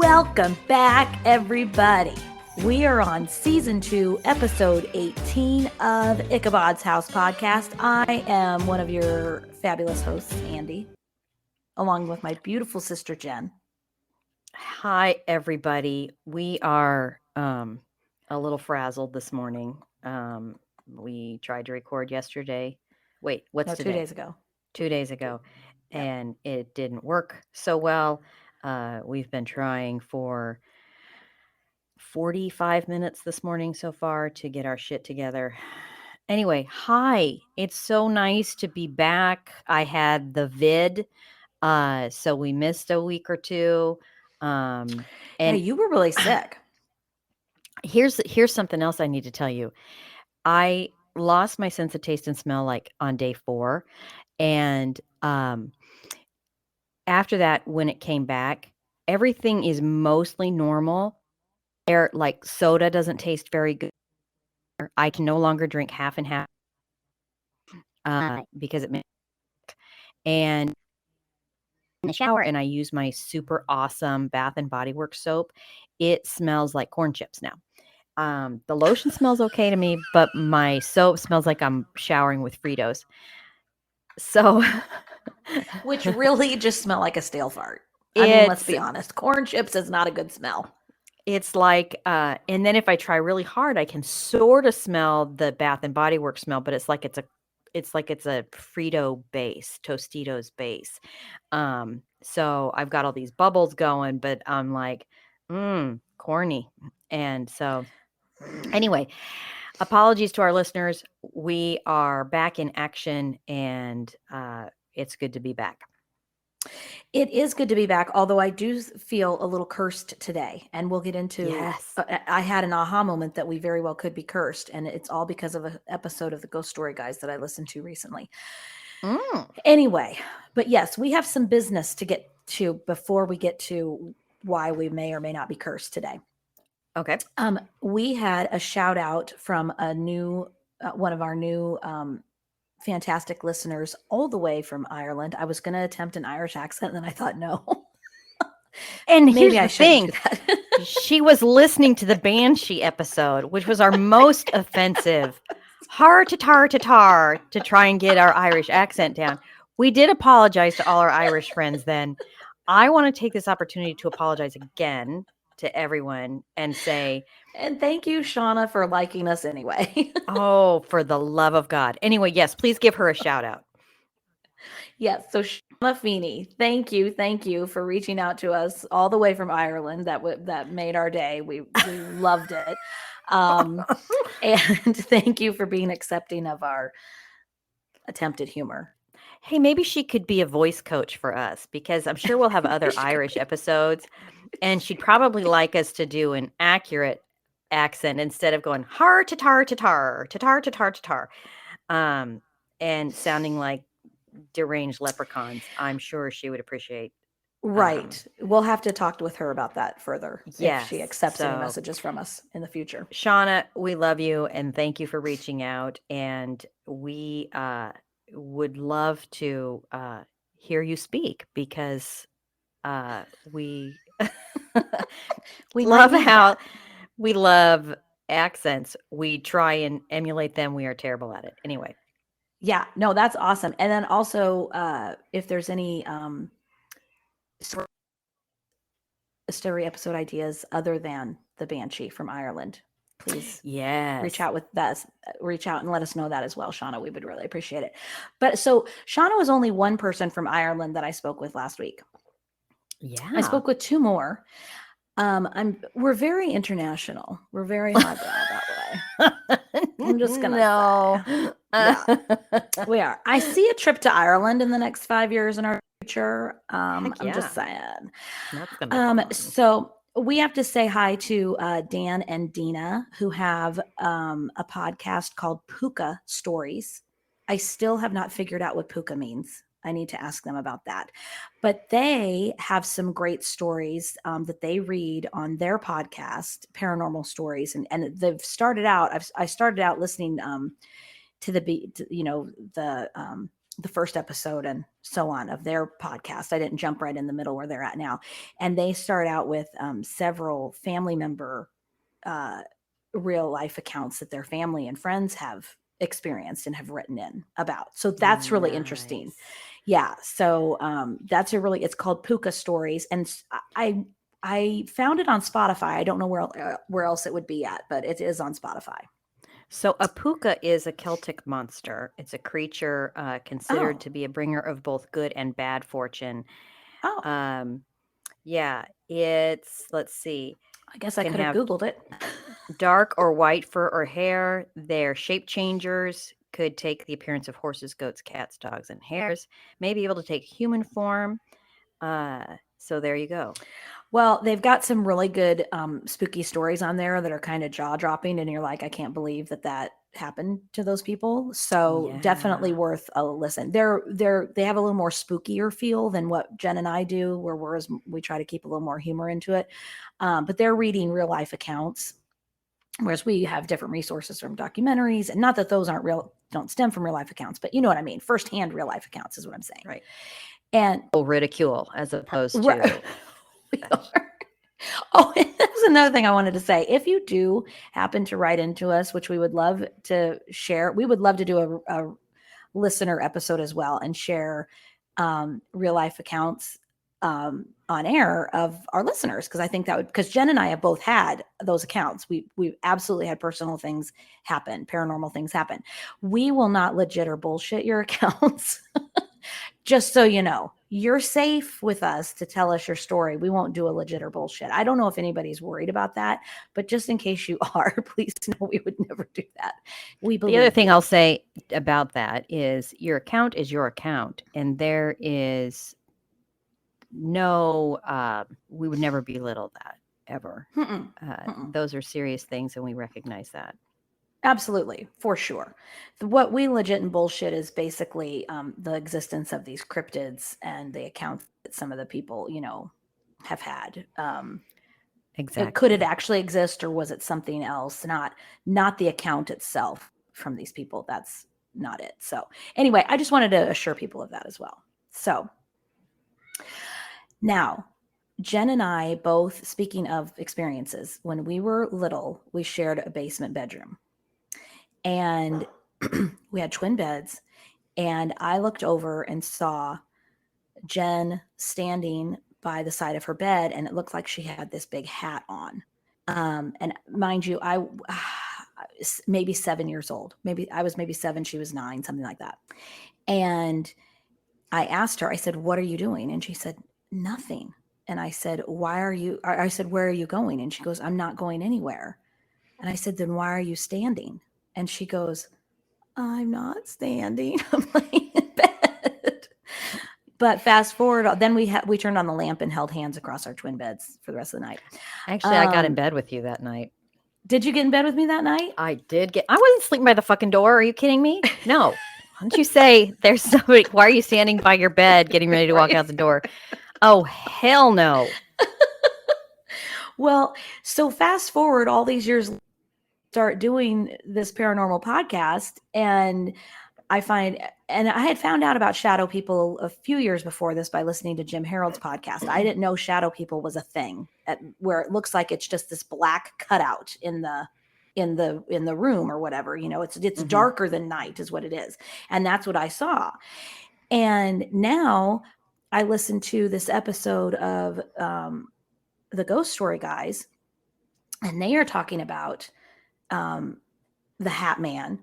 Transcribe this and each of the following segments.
Welcome back, everybody. We are on season 2, episode 18 of Ichabod's House podcast. I am one of your fabulous hosts, Andy, along with my beautiful sister, Jen. Hi, everybody. We are a little frazzled this morning. We tried to record yesterday. Wait, what's No, today? 2 days ago. 2 days ago, Yep. and it didn't work so well. We've been trying for 45 minutes this morning so far to get our shit together. Anyway, hi. It's so nice to be back. I had the vid, so we missed a week or two. Yeah, And you were really sick. here's something else I need to tell you. I lost my sense of taste and smell like on day 4, and after that, when it came back, everything is mostly normal. Like soda doesn't taste very good. I can no longer drink half and half because it makes and in the shower and I use my super awesome Bath and Body Works soap. It smells like corn chips now. The lotion smells okay to me, but my soap smells like I'm showering with Fritos. So, Which really just smell like a stale fart. I mean, let's be honest. Corn chips is not a good smell. It's like, and then if I try really hard, I can sort of smell the Bath and Body Works smell, but it's like it's a Frito base, Tostitos base. So I've got all these bubbles going, but I'm like, corny. And so anyway, apologies to our listeners. We are back in action, and it's good to be back. It is good to be back, although I do feel a little cursed today. And we'll get into Yes. I had an aha moment that we very well could be cursed. And it's all because of an episode of the Ghost Story Guys that I listened to recently. Anyway, but yes, we have some business to get to before we get to why we may or may not be cursed today. Okay. We had a shout out from a new one of our new fantastic listeners all the way from Ireland. I was going to attempt an Irish accent, and then I thought, no. And maybe here's I the shouldn't thing. do that. She was listening to the Banshee episode, which was our most offensive. Har to tar to tar to try and get our Irish accent down. We did apologize to all our Irish friends then. I want to take this opportunity to apologize again to everyone and say, and thank you, Shauna, for liking us anyway. oh, for the love of God. Anyway, yes, please give her a shout out. Yes, so Shauna Feeney, thank you for reaching out to us all the way from Ireland. That made our day. We loved it, and thank you for being accepting of our attempted humor. Hey, maybe she could be a voice coach for us because I'm sure we'll have other Irish episodes, and she'd probably like us to do an accurate accent instead of going har to tar to tar to tar to tar to tar, and sounding like deranged leprechauns. I'm sure she would appreciate. Right. We'll have to talk with her about that further if she Yes, accepts any so messages from us in the future. Shauna, we love you and thank you for reaching out. And we would love to hear you speak because we We love might need how that. we love accents. We try and emulate them. We are terrible at it. Anyway. Yeah, no, that's awesome. And then also, if there's any story episode ideas other than the Banshee from Ireland, please Yes. reach out and let us know that as well, Shauna. We would really appreciate it. But so Shauna was only one person from Ireland that I spoke with last week. Yeah. I spoke with 2 more. We're very international. We're very highbrow that way. I'm just gonna say. Yeah, we are. I see a trip to Ireland in the next 5 years in our future. I'm just saying. That's gonna be fun. So we have to say hi to Dan and Dina, who have a podcast called Puka Stories. I still have not figured out what puka means. I need to ask them about that. But they have some great stories that they read on their podcast, Paranormal Stories, and they've started out. I started out listening to the the first episode and so on of their podcast. I didn't jump right in the middle where they're at now. And they start out with several family member real life accounts that their family and friends have experienced and have written in about. So that's really interesting. Nice. Yeah. So that's a really, it's called Puka Stories. And I found it on Spotify. I don't know where else it would be at, but it is on Spotify. So a puka is a Celtic monster. It's a creature considered Oh, to be a bringer of both good and bad fortune. oh, Yeah, let's see, I guess I can could have have Googled it. dark or white fur or hair. They're shape changers, could take the appearance of horses, goats, cats, dogs, and hares. May be able to take human form. So there you go. Well, they've got some really good spooky stories on there that are kind of jaw dropping, and you're like, I can't believe that happened to those people. So definitely Yeah. worth a listen. They have a little more spookier feel than what Jen and I do, where we try to keep a little more humor into it. But they're reading real life accounts, whereas we have different resources from documentaries, and not that those don't stem from real life accounts, but you know what I mean. Firsthand real life accounts is what I'm saying. Right. And Ridicule as opposed right, to we are. Oh, that's another thing I wanted to say. If you do happen to write into us, which we would love to share, we would love to do a listener episode as well and share real life accounts on air of our listeners, because I think that would, because Jen and I have both had those accounts. We absolutely had personal things happen, paranormal things happen. We will not legit or bullshit your accounts. Just so you know, you're safe with us to tell us your story. We won't do a legit or bullshit. I don't know if anybody's worried about that, but just in case you are, please know we would never do that. We believe the other thing you. I'll say about that is your account is your account, and there is no, we would never belittle that ever. Mm-mm, mm-mm. Those are serious things, and we recognize that. Absolutely, for sure. What we legit and bullshit is basically the existence of these cryptids and the accounts that some of the people, have had. Could it Exactly. actually exist, or was it something else? Not the account itself from these people. That's not it. So anyway, I just wanted to assure people of that as well. So now, Jen and I both, speaking of experiences, when we were little, we shared a basement bedroom, and we had twin beds. And I looked over and saw Jen standing by the side of her bed, and it looked like she had this big hat on. And mind you, I maybe 7 years old. Maybe I was maybe 7, she was 9, something like that. And I asked her, I said, "What are you doing?" And she said, "Nothing." And I said, "Why are you?" I said, "Where are you going?" And she goes, "I'm not going anywhere." And I said, "Then why are you standing?" And she goes, "I'm not standing. I'm laying in bed." But fast forward, then we turned on the lamp and held hands across our twin beds for the rest of the night. Actually, I got in bed with you that night. Did you get in bed with me that night? I wasn't sleeping by the fucking door. Are you kidding me? No. Why don't you say there's somebody? Why are you standing by your bed getting ready to walk out the door? Oh, hell no. Well, so fast forward all these years, start doing this paranormal podcast, and I had found out about shadow people a few years before this by listening to Jim Harold's podcast. I didn't know shadow people was a thing, where it looks like it's just this black cutout in the room or whatever. It's darker than night is what it is, and that's what I saw. And now I listened to this episode of the Ghost Story guys, and they are talking about the Hat Man.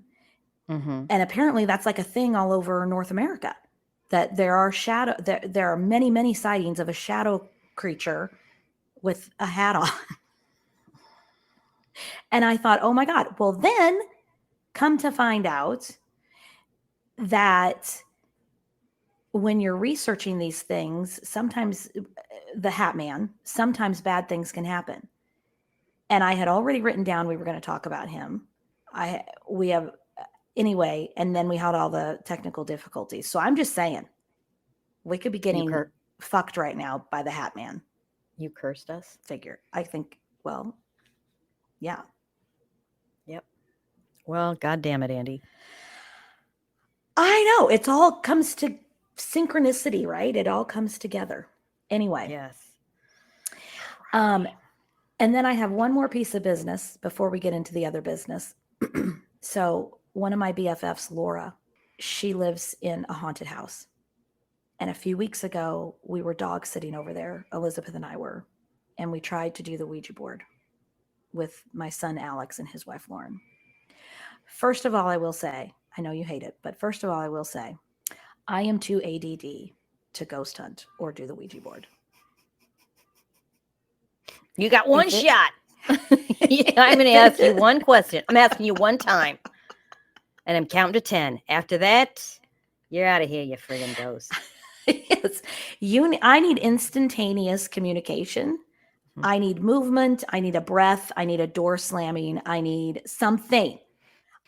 Mm-hmm. And apparently that's like a thing all over North America, that there are many, many sightings of a shadow creature with a hat on. And I thought, oh my God, well, then come to find out that when you're researching these things, sometimes the Hat Man, sometimes bad things can happen. And I had already written down we were going to talk about him. We have anyway, and then we had all the technical difficulties. So I'm just saying, we could be getting fucked right now by the Hat Man. You cursed us? Figure. I think, well, yeah. Yep. Well, God damn it, Andy. I know. It's all comes to synchronicity, right? It all comes together. Anyway. Yes. Um, and then I have one more piece of business before we get into the other business. So one of my BFFs, Laura, she lives in a haunted house. And a few weeks ago, we were dog sitting over there, Elizabeth and I were, and we tried to do the Ouija board with my son Alex and his wife Lauren. First of all, I will say, I know you hate it, but first of all, I will say, I am too ADD to ghost hunt or do the Ouija board. You got one shot. I'm going to ask you one question. I'm asking you one time. And I'm counting to 10. After that, you're out of here, you friggin' ghost. Yes. I need instantaneous communication. Mhm. I need movement. I need a breath. I need a door slamming. I need something.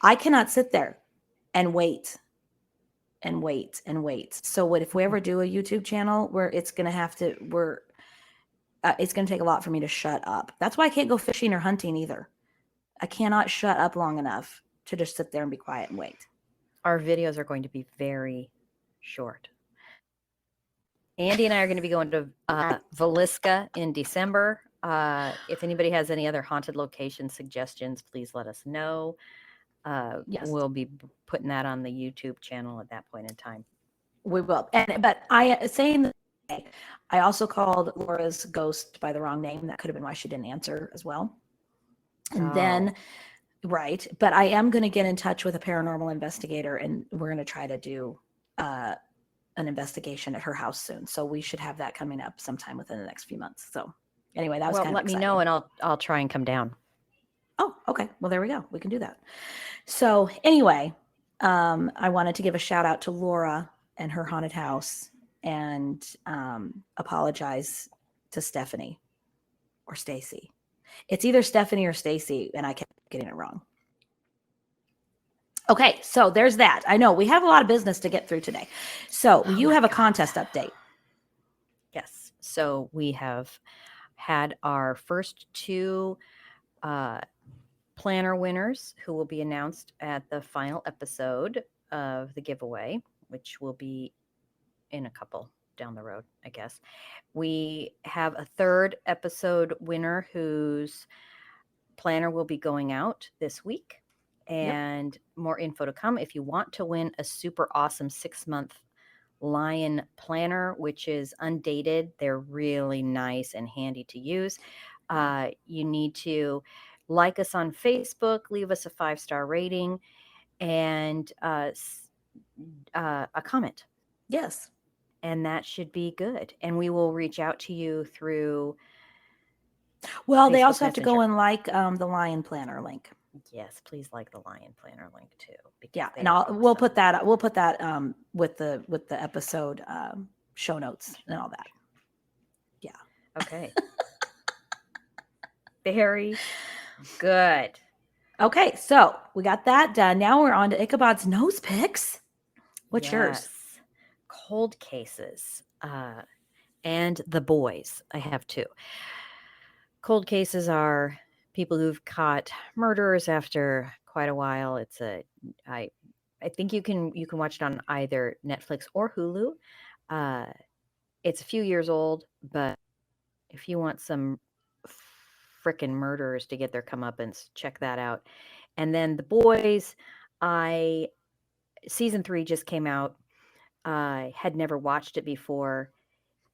I cannot sit there and wait and wait and wait. So what if we ever do a YouTube channel where it's going to have to, it's going to take a lot for me to shut up. That's why I can't go fishing or hunting either. I cannot shut up long enough to just sit there and be quiet and wait. Our videos are going to be very short. Andy and I are going to be going to Villisca in December. If anybody has any other haunted location suggestions, please let us know. Yes. We'll be putting that on the YouTube channel at that point in time. We will. But I also called Laura's ghost by the wrong name. That could have been why she didn't answer as well. And then, right. But I am going to get in touch with a paranormal investigator, and we're going to try to do an investigation at her house soon. So we should have that coming up sometime within the next few months. So anyway, that was kind of exciting. Let me know, and I'll try and come down. Oh, okay. Well, there we go. We can do that. So anyway, I wanted to give a shout out to Laura and her haunted house, and apologize to Stephanie or Stacy. It's either Stephanie or Stacy, and I kept getting it wrong. Okay, so there's that. I know we have a lot of business to get through today. So you have a contest update. Yes. So we have had our first two planner winners who will be announced at the final episode of the giveaway, which will be in a couple down the road, I guess. We have a third episode winner whose planner will be going out this week, and more info to come. If you want to win a super awesome 6-month Lion planner, which is undated, they're really nice and handy to use. You need to like us on Facebook, leave us a 5-star rating, and a comment. Yes. And that should be good. And we will reach out to you through. Well, they also have to go and like the Lion Planner link. Yes, please like the Lion Planner link too. Yeah, and we'll put that with the episode show notes and all that. Yeah. Okay. Very good. Okay, so we got that done. Now we're on to Ichabod's nose picks. What's yours? Cold cases and the boys. I have two. Cold cases are people who've caught murderers after quite a while. I think you can watch it on either Netflix or Hulu. It's a few years old, but if you want some frickin' murderers to get their comeuppance, check that out. And then the boys, season 3 just came out. I had never watched it before.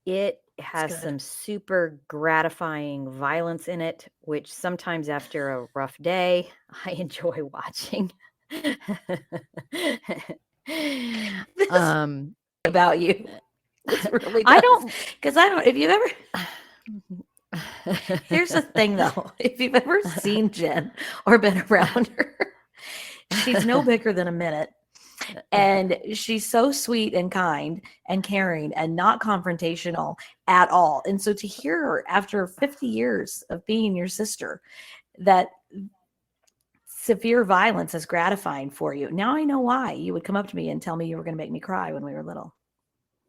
It has some super gratifying violence in it, which sometimes after a rough day, I enjoy watching. About you. This really does. If you've ever here's the thing though, if you've ever seen Jen or been around her, she's no bigger than a minute. And she's so sweet and kind and caring and not confrontational at all. And so to hear her after 50 years of being your sister, that severe violence is gratifying for you. Now I know why you would come up to me and tell me you were going to make me cry when we were little.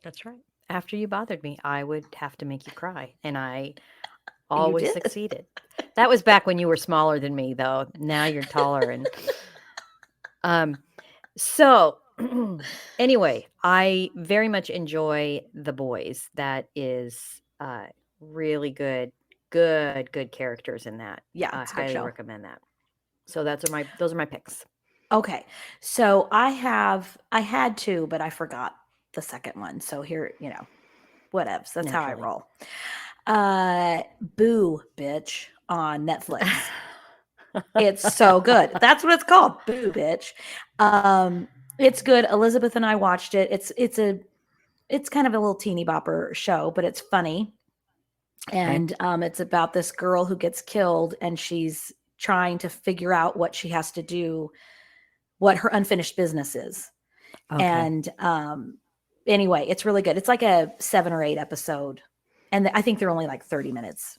That's right. After you bothered me, I would have to make you cry. And I always succeeded. That was back when you were smaller than me, though. Now you're taller. And so Anyway, I very much enjoy The Boys. That is really good characters in that. Yeah, I it's a good highly show. recommend that. So those are my picks. Okay. So I had two, but I forgot the second one. So here, whatevs. That's how I Naturally. roll. Boo Bitch on Netflix. It's so good. That's what it's called. Boo Bitch. It's good. Elizabeth and I watched it. It's kind of a little teeny bopper show, but it's funny. Okay. And it's about this girl who gets killed and she's trying to figure out what she has to do, what her unfinished business is. Okay. And anyway, it's really good. It's like a 7 or 8 episode. And I think they're only like 30 minutes.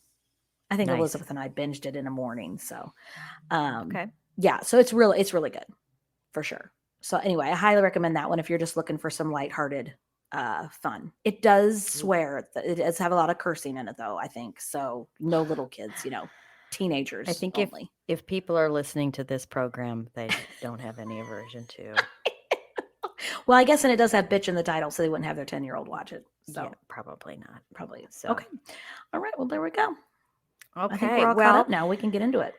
I think Nice. Elizabeth and I binged it in a morning. So Okay. yeah, so it's really good for sure. So anyway, I highly recommend that one if you're just looking for some lighthearted fun. It does swear. It does have a lot of cursing in it though, I think. So no little kids, teenagers I think only. if people are listening to this program, they don't have any aversion to. Well, I guess, and it does have bitch in the title, so they wouldn't have their 10-year-old watch it. So Yeah, probably not. probably. So Okay. All right. Well, there we go. I think okay. we're all caught Well, up now. We can get into it.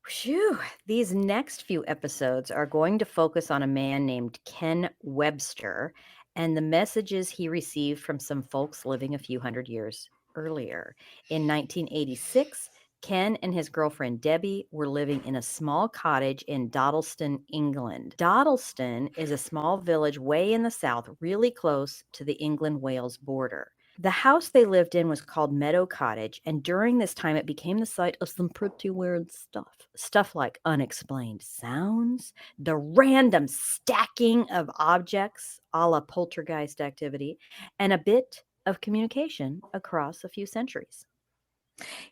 phew, these next few episodes are going to focus on a man named Ken Webster and the messages he received from some folks living a few hundred years earlier. In 1986, Ken and his girlfriend Debbie were living in a small cottage in Dodleston, England. Dodleston is a small village way in the south, really close to the England-Wales border. The house they lived in was called Meadow Cottage, and during this time it became the site of some pretty weird stuff. Stuff like unexplained sounds, the random stacking of objects a la poltergeist activity, and a bit of communication across a few centuries.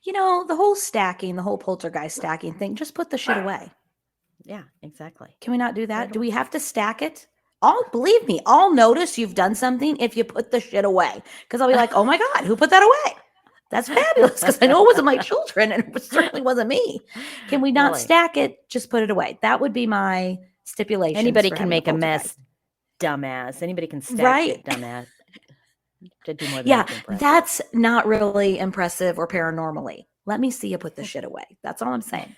The whole stacking, the whole poltergeist stacking thing, just put the shit away. Yeah, exactly. Can we not do that? Right Do away. we have to stack it? Believe me, I'll notice you've done something if you put the shit away. Because I'll be like, oh my God, who put that away? That's fabulous. Because I know it wasn't my children and it certainly wasn't me. Can we not Really. stack it? Just put it away. That would be my stipulation. Anybody can make a mess, dumbass. Anybody can stack Right. shit, dumbass. To do more than Yeah, that to impress. that's not really impressive or paranormally. Let me see you put the shit away. That's all I'm saying.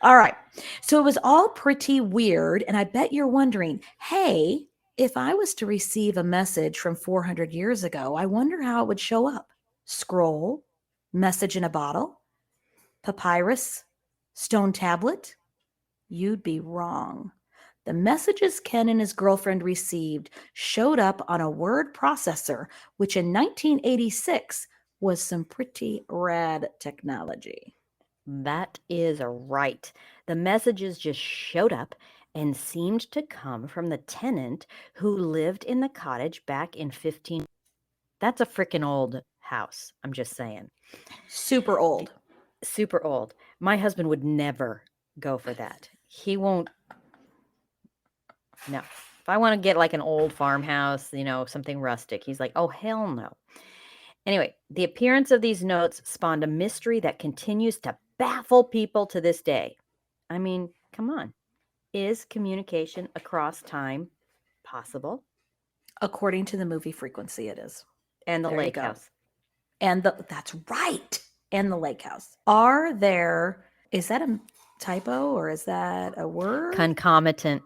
All right. So it was all pretty weird. And I bet you're wondering, hey, if I was to receive a message from 400 years ago, I wonder how it would show up. Scroll, message in a bottle, papyrus, stone tablet? You'd be wrong. The messages Ken and his girlfriend received showed up on a word processor, which in 1986 was some pretty rad technology. That is right. The messages just showed up and seemed to come from the tenant who lived in the cottage back in 15. That's a freaking old house. I'm just saying. Super old. Super old. My husband would never go for that. He won't. No. If I want to get like an old farmhouse, something rustic, he's like, oh, hell no. Anyway, the appearance of these notes spawned a mystery that continues to baffle people to this day. I mean, come on. Is communication across time possible? According to the movie Frequency, it is. And the There you lake go. house. And that's right. And the lake house. Is that a typo or is that a word? Concomitant.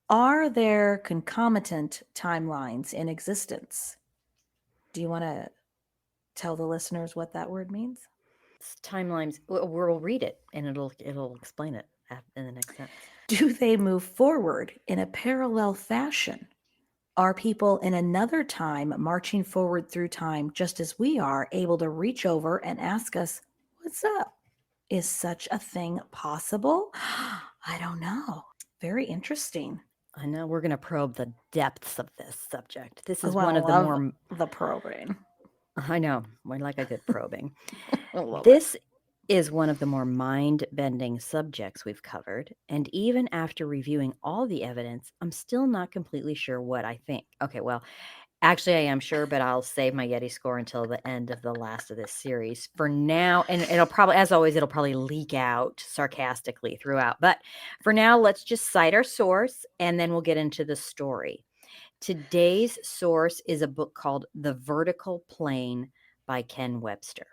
Are there concomitant timelines in existence? Do you want to tell the listeners what that word means? Timelines. We'll read it and it'll explain it in the next sentence. Do they move forward in a parallel fashion? Are people in another time marching forward through time just as we are, able to reach over and ask us, what's up? Is such a thing possible? I don't know. Very interesting. I know we're going to probe the depths of this subject. This is Oh, one of the more... the probing. I know. We like a good probing. This This is one of the more mind-bending subjects we've covered, and even after reviewing all the evidence, I'm still not completely sure what I think. Okay, well, Actually, I am sure, but I'll save my Yeti score until the end of the last of this series. For now, and it'll probably, as always, it'll probably leak out sarcastically throughout. But for now, let's just cite our source and then we'll get into the story. Today's source is a book called The Vertical Plane by Ken Webster.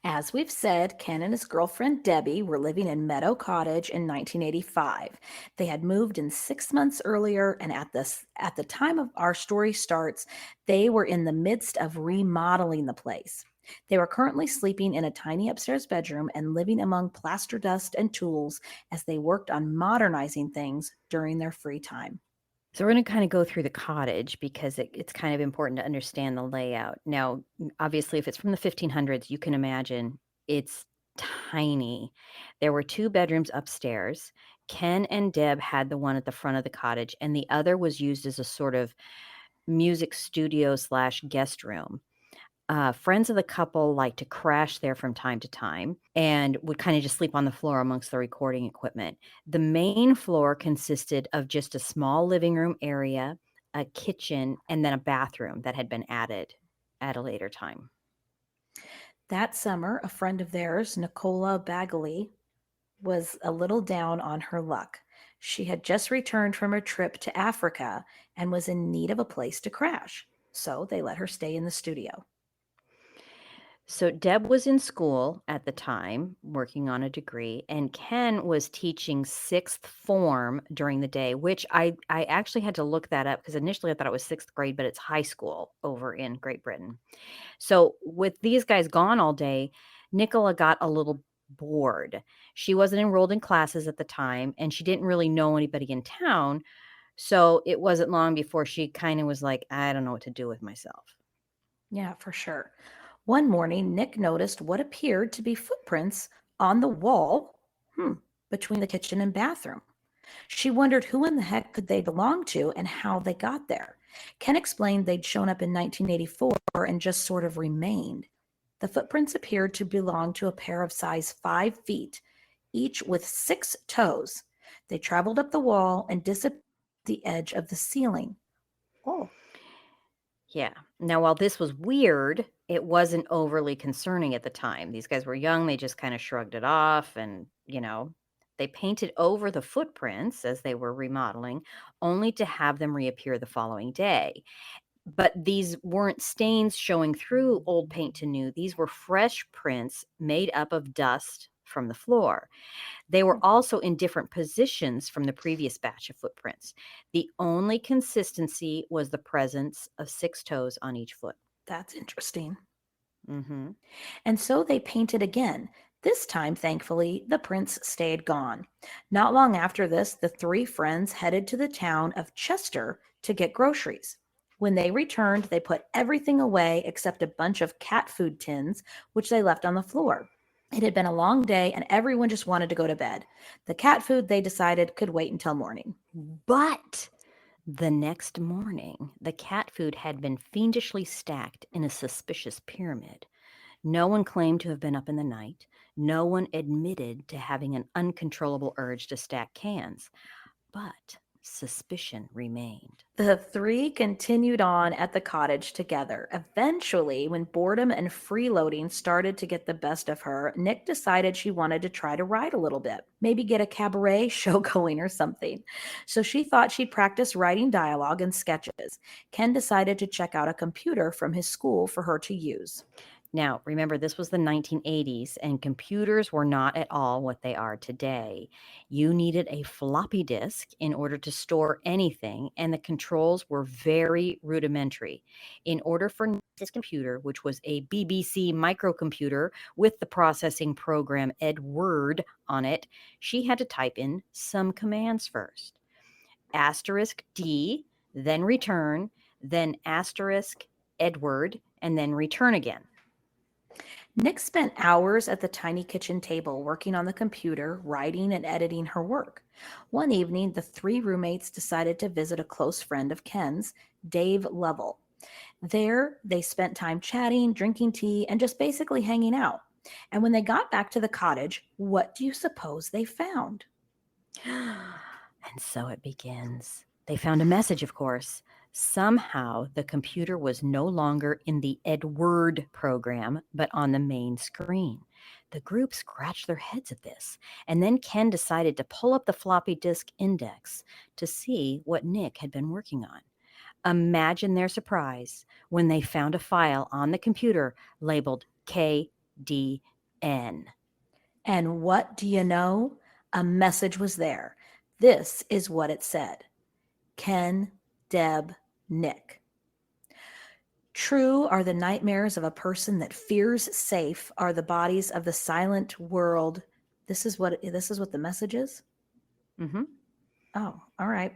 As we've said, Ken and his girlfriend Debbie were living in Meadow Cottage in 1985. They had moved in 6 months earlier, and at the time of our story starts, they were in the midst of remodeling the place. They were currently sleeping in a tiny upstairs bedroom and living among plaster dust and tools as they worked on modernizing things during their free time. So we're going to kind of go through the cottage because it's kind of important to understand the layout. Now, obviously, if it's from the 1500s, you can imagine it's tiny. There were 2 bedrooms upstairs. Ken and Deb had the one at the front of the cottage, and the other was used as a sort of music studio slash guest room. Friends of the couple liked to crash there from time to time and would kind of just sleep on the floor amongst the recording equipment. The main floor consisted of just a small living room area, a kitchen, and then a bathroom that had been added at a later time. That summer, a friend of theirs, Nicola Bagley, was a little down on her luck. She had just returned from a trip to Africa and was in need of a place to crash. So they let her stay in the studio. So Deb was in school at the time, working on a degree, and Ken was teaching sixth form during the day, which I actually had to look that up because initially I thought it was sixth grade, but it's high school over in Great Britain. So with these guys gone all day, Nicola got a little bored. She wasn't enrolled in classes at the time, and she didn't really know anybody in town. So it wasn't long before she kind of was like, I don't know what to do with myself. Yeah, for sure. One morning, Nick noticed what appeared to be footprints on the wall between the kitchen and bathroom. She wondered who in the heck could they belong to and how they got there. Ken explained they'd shown up in 1984 and just sort of remained. The footprints appeared to belong to a pair of size 5 feet, each with 6 toes. They traveled up the wall and disappeared at the edge of the ceiling. Oh, Yeah. Now, while this was weird, it wasn't overly concerning at the time. These guys were young, they just kind of shrugged it off and, they painted over the footprints as they were remodeling, only to have them reappear the following day. But these weren't stains showing through old paint to new. These were fresh prints made up of dust from the floor. They were also in different positions from the previous batch of footprints. The only consistency was the presence of 6 toes on each foot. that's interesting. Hmm. And so they painted again. This time, thankfully, the prince stayed gone. Not long after this, the three friends headed to the town of Chester to get groceries. When they returned, they put everything away except a bunch of cat food tins, which they left on the floor. It had been a long day, and everyone just wanted to go to bed. The cat food, they decided, could wait until morning. But the next morning, the cat food had been fiendishly stacked in a suspicious pyramid. No one claimed to have been up in the night. No one admitted to having an uncontrollable urge to stack cans. But suspicion remained. The three continued on at the cottage together. Eventually, when boredom and freeloading started to get the best of her, Nick decided she wanted to try to write a little bit, maybe get a cabaret show going or something. So she thought she'd practice writing dialogue and sketches. Ken decided to check out a computer from his school for her to use. Now, remember, this was the 1980s, and computers were not at all what they are today. You needed a floppy disk in order to store anything, and the controls were very rudimentary. In order for this computer, which was a BBC microcomputer with the processing program Edward on it, she had to type in some commands first. Asterisk D, then return, then asterisk Edward, and then return again. Nick spent hours at the tiny kitchen table working on the computer, writing and editing her work. One evening, the three roommates decided to visit a close friend of Ken's, Dave Lovell. There, they spent time chatting, drinking tea, and just basically hanging out. And when they got back to the cottage, what do you suppose they found? And so it begins. They found a message, of course. Somehow, the computer was no longer in the Edward program, but on the main screen. The group scratched their heads at this, and then Ken decided to pull up the floppy disk index to see what Nick had been working on. Imagine their surprise when they found a file on the computer labeled KDN. And what do you know? A message was there. This is what it said: Ken, Deb, Nick. True are the nightmares of a person that fears, safe are the bodies of the silent world. This is what the message is? Mm-hmm. Oh, all right.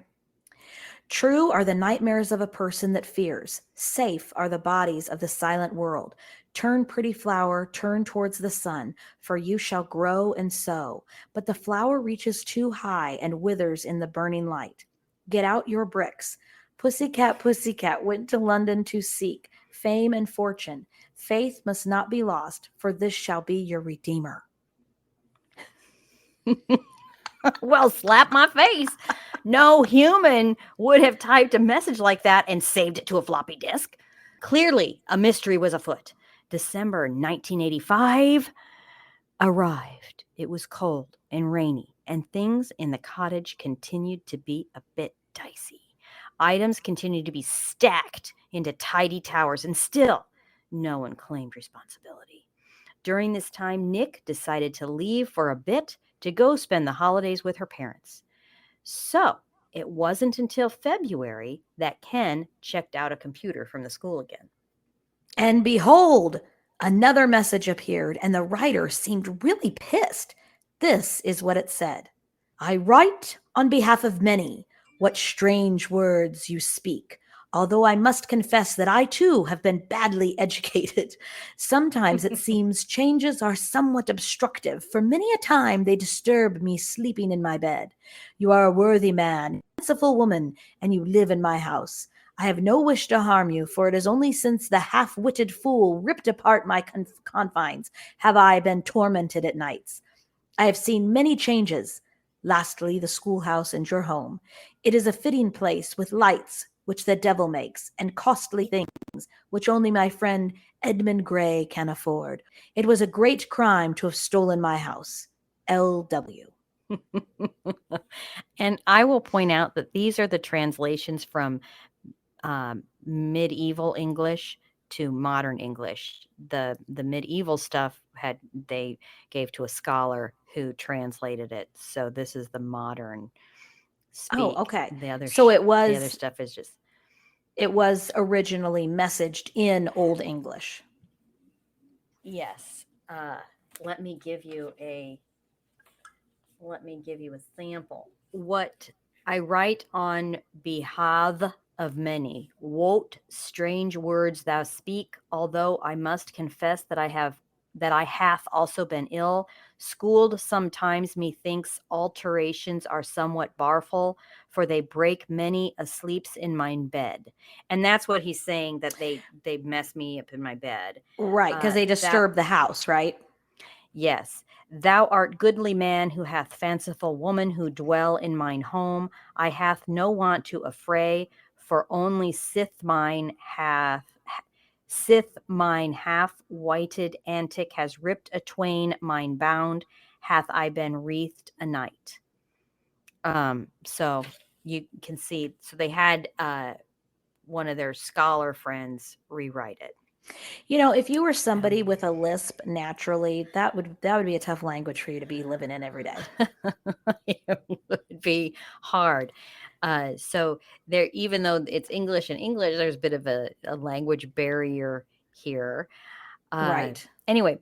True are the nightmares of a person that fears. Safe are the bodies of the silent world. Turn, pretty flower, turn towards the sun, for you shall grow and sow. But the flower reaches too high and withers in the burning light. Get out your bricks. Pussycat went to London to seek fame and fortune. Faith must not be lost, for this shall be your redeemer. Well, slap my face. No human would have typed a message like that and saved it to a floppy disk. Clearly, a mystery was afoot. December 1985 arrived. It was cold and rainy, and things in the cottage continued to be a bit dicey. Items continued to be stacked into tidy towers, and still no one claimed responsibility. During this time, Nick decided to leave for a bit to go spend the holidays with her parents. So it wasn't until February that Ken checked out a computer from the school again. And behold, another message appeared, and the writer seemed really pissed. This is what it said: I write on behalf of many. What strange words you speak. Although I must confess that I too have been badly educated. Sometimes it seems changes are somewhat obstructive, for many a time they disturb me sleeping in my bed. You are a worthy man, fanciful woman, and you live in my house. I have no wish to harm you, for it is only since the half-witted fool ripped apart my confines have I been tormented at nights. I have seen many changes. Lastly, the schoolhouse and your home. It is a fitting place with lights, which the devil makes, and costly things, which only my friend Edmund Gray can afford. It was a great crime to have stolen my house. L.W. And I will point out that these are the translations from medieval English to modern English. The medieval stuff they gave to a scholar who translated it. So this is the modern speak. Oh, okay. The other So the other stuff is just it was originally messaged in Old English. yes. Let me give you a sample. What I write on behalf of many. What strange words thou speak, although I must confess that I hath also been ill. Schooled sometimes methinks alterations are somewhat barful, for they break many asleeps in mine bed. And that's what he's saying, that they mess me up in my bed. Right, because they disturb the house, right? Yes, thou art goodly man who hath fanciful woman who dwell in mine home. I hath no want to affray, for only sith mine half whited antic has ripped a twain mine bound, hath I been wreathed a night. So you can see, so they had one of their scholar friends rewrite it. You know, if you were somebody with a lisp naturally, that would be a tough language for you to be living in every day. It would be hard. So there, even though it's English and English, there's a bit of a language barrier here. Right. Anyway,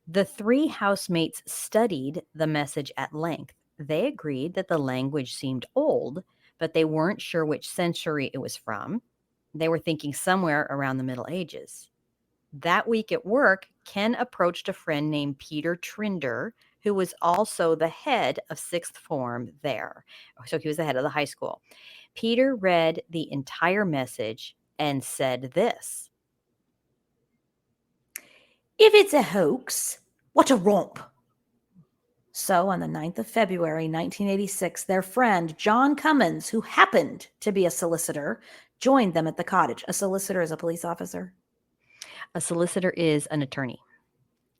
the three housemates studied the message at length. They agreed that the language seemed old, but they weren't sure which century it was from. They were thinking somewhere around the Middle Ages. That week at work, Ken approached a friend named Peter Trinder, who was also the head of sixth form there. So he was the head of the high school. Peter read the entire message and said this: If it's a hoax, what a romp. So on the 9th of February, 1986, their friend John Cummins, who happened to be a solicitor, joined them at the cottage. A solicitor is a police officer. A solicitor is an attorney.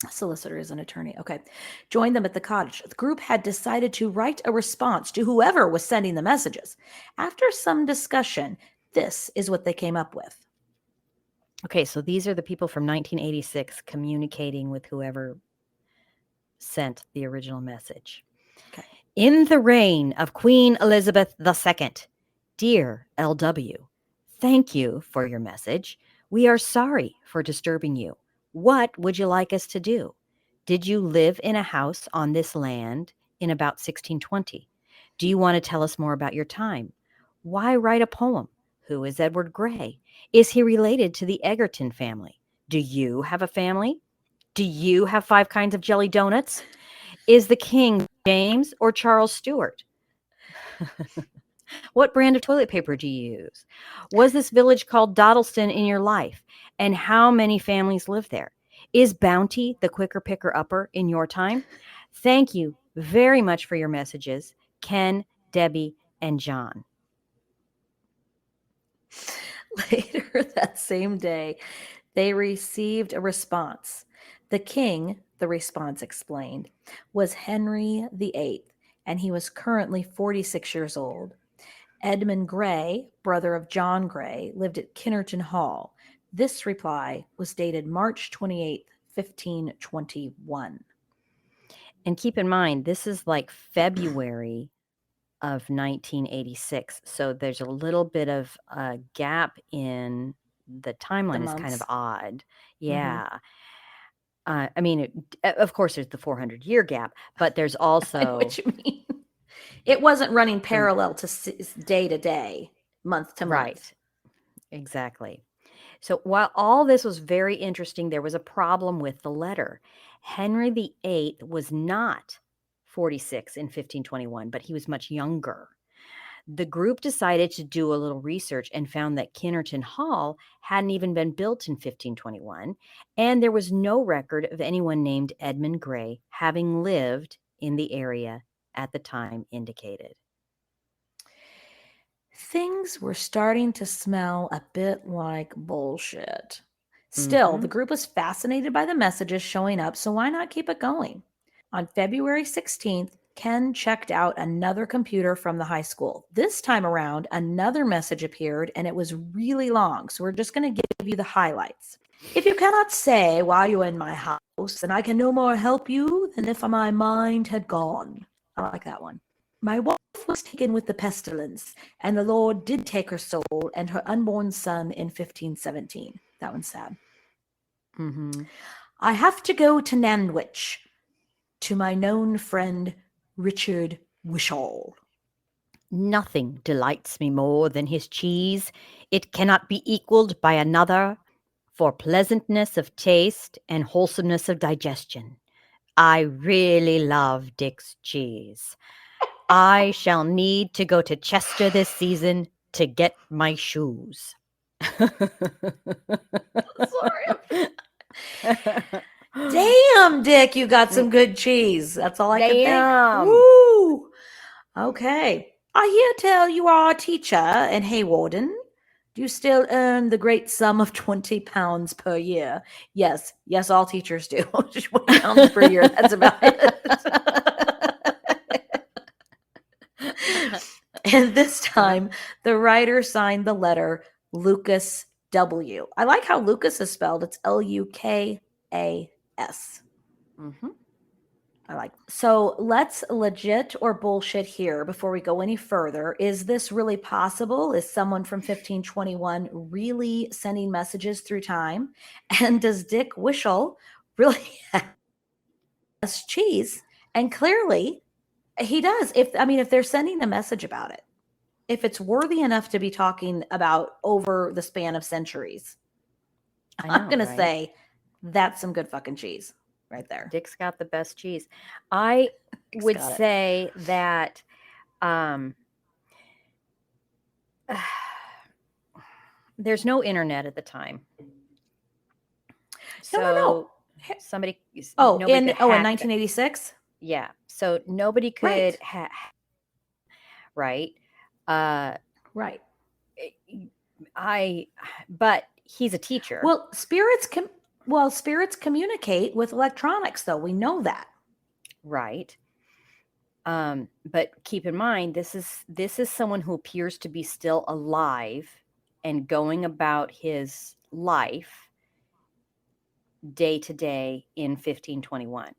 A solicitor is an attorney. Okay. Joined them at the cottage. The group had decided to write a response to whoever was sending the messages. After some discussion, this is what they came up with. Okay, so these are the people from 1986 communicating with whoever sent the original message. Okay. In the reign of Queen Elizabeth II, dear LW, thank you for your message. We are sorry for disturbing you. What would you like us to do? Did you live in a house on this land in about 1620? Do you want to tell us more about your time? Why write a poem? Who is Edward Grey? Is he related to the Egerton family? Do you have a family? Do you have 5 kinds of jelly donuts? Is the king James or Charles Stewart? What brand of toilet paper do you use? Was this village called Dodleston in your life? And how many families live there? Is Bounty the quicker picker upper in your time? Thank you very much for your messages, Ken, Debbie, and John. Later that same day, they received a response. The king, the response explained, was Henry VIII, and he was currently 46 years old. Edmund Grey, brother of John Grey, lived at Kinnerton Hall. This reply was dated March 28th, 1521. And keep in mind, this is like February of 1986. So there's a little bit of a gap in the timeline is kind of months. odd. Yeah. I mean, of course, there's the 400-year gap, but there's I know also what you mean. It wasn't running parallel to day to day, month to month. right, exactly. So while all this was very interesting, there was a problem with the letter. Henry VIII was not 46 in 1521, but he was much younger. The group decided to do a little research and found that Kinnerton Hall hadn't even been built in 1521, and there was no record of anyone named Edmund Grey having lived in the area at the time indicated. Things were starting to smell a bit like bullshit. Still, the group was fascinated by the messages showing up, so why not keep it going? On February 16th, Ken checked out another computer from the high school. This time around, another message appeared and it was really long, so we're just going to give you the highlights. If you cannot say why you're in my house, then I can no more help you than if my mind had gone. I like that one. My wife was taken with the pestilence, and the Lord did take her soul and her unborn son in 1517. That one's sad. I have to go to Nandwich to my known friend Richard Wishall. Nothing delights me more than his cheese. It cannot be equaled by another for pleasantness of taste and wholesomeness of digestion. I really love Dick's cheese. I shall need to go to Chester this season to get my shoes. Sorry. Damn, Dick, you got some good cheese. That's all I can think. Damn. Woo! Okay. I hear tell you are a teacher in Haywarden. Do you still earn the great sum of £20 per year? Yes, all teachers do. £20 per year. That's about it. And this time, the writer signed the letter Lucas W. I like how Lucas is spelled. It's Lukas. I like. So let's legit or bullshit here before we go any further. Is this really possible? Is someone from 1521 really sending messages through time? And does Dick Wishall really have cheese? And clearly he does. If they're sending a message about it, if it's worthy enough to be talking about over the span of centuries, I'm going to say that's some good fucking cheese right there. Dick's got the best cheese. I would say that there's no internet at the time. So no. somebody in 1986? Yeah. So nobody could Right. right? Uh Right. I but he's a teacher, Well, spirits communicate with electronics though. We know that. right? But keep in mind this is someone who appears to be still alive and going about his life day to day in 1521.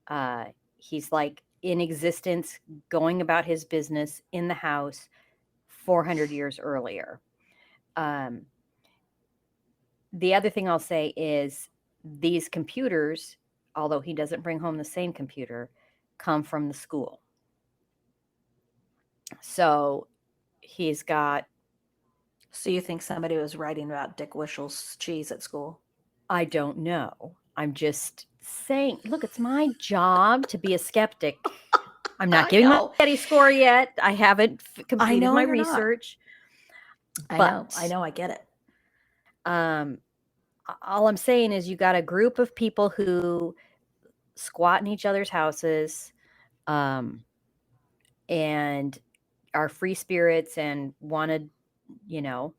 Uh, he's like in existence, going about his business in the house 400 years earlier. Um, the other thing I'll say is these computers, although he doesn't bring home the same computer, come from the school. So he's got, So you think somebody was writing about Dick Wishel's cheese at school? I don't know. I'm just saying, look, it's my job to be a skeptic. I'm not I giving my know. Getty score yet. I haven't I completed know my you're not. research, I know. I but know. I get it. um, all I'm saying is you got a group of people who squat in each other's houses, um, and are free spirits and wanted, you know,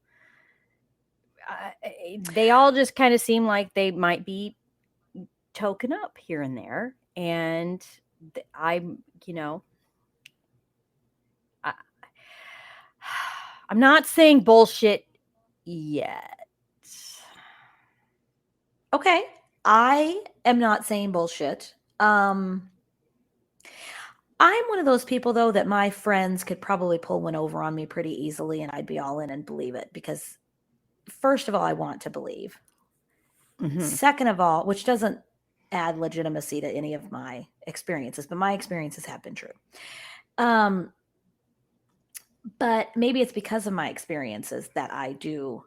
they all just kind of seem like they might be token up here and there. And I'm, I, I'm not saying bullshit yet. Okay. I am not saying bullshit. I'm one of those people though that my friends could probably pull one over on me pretty easily and I'd be all in and believe it because first of all, I want to believe. Mm-hmm. Second of all, which doesn't add legitimacy to any of my experiences, but my experiences have been true. Um, but maybe it's because of my experiences that I do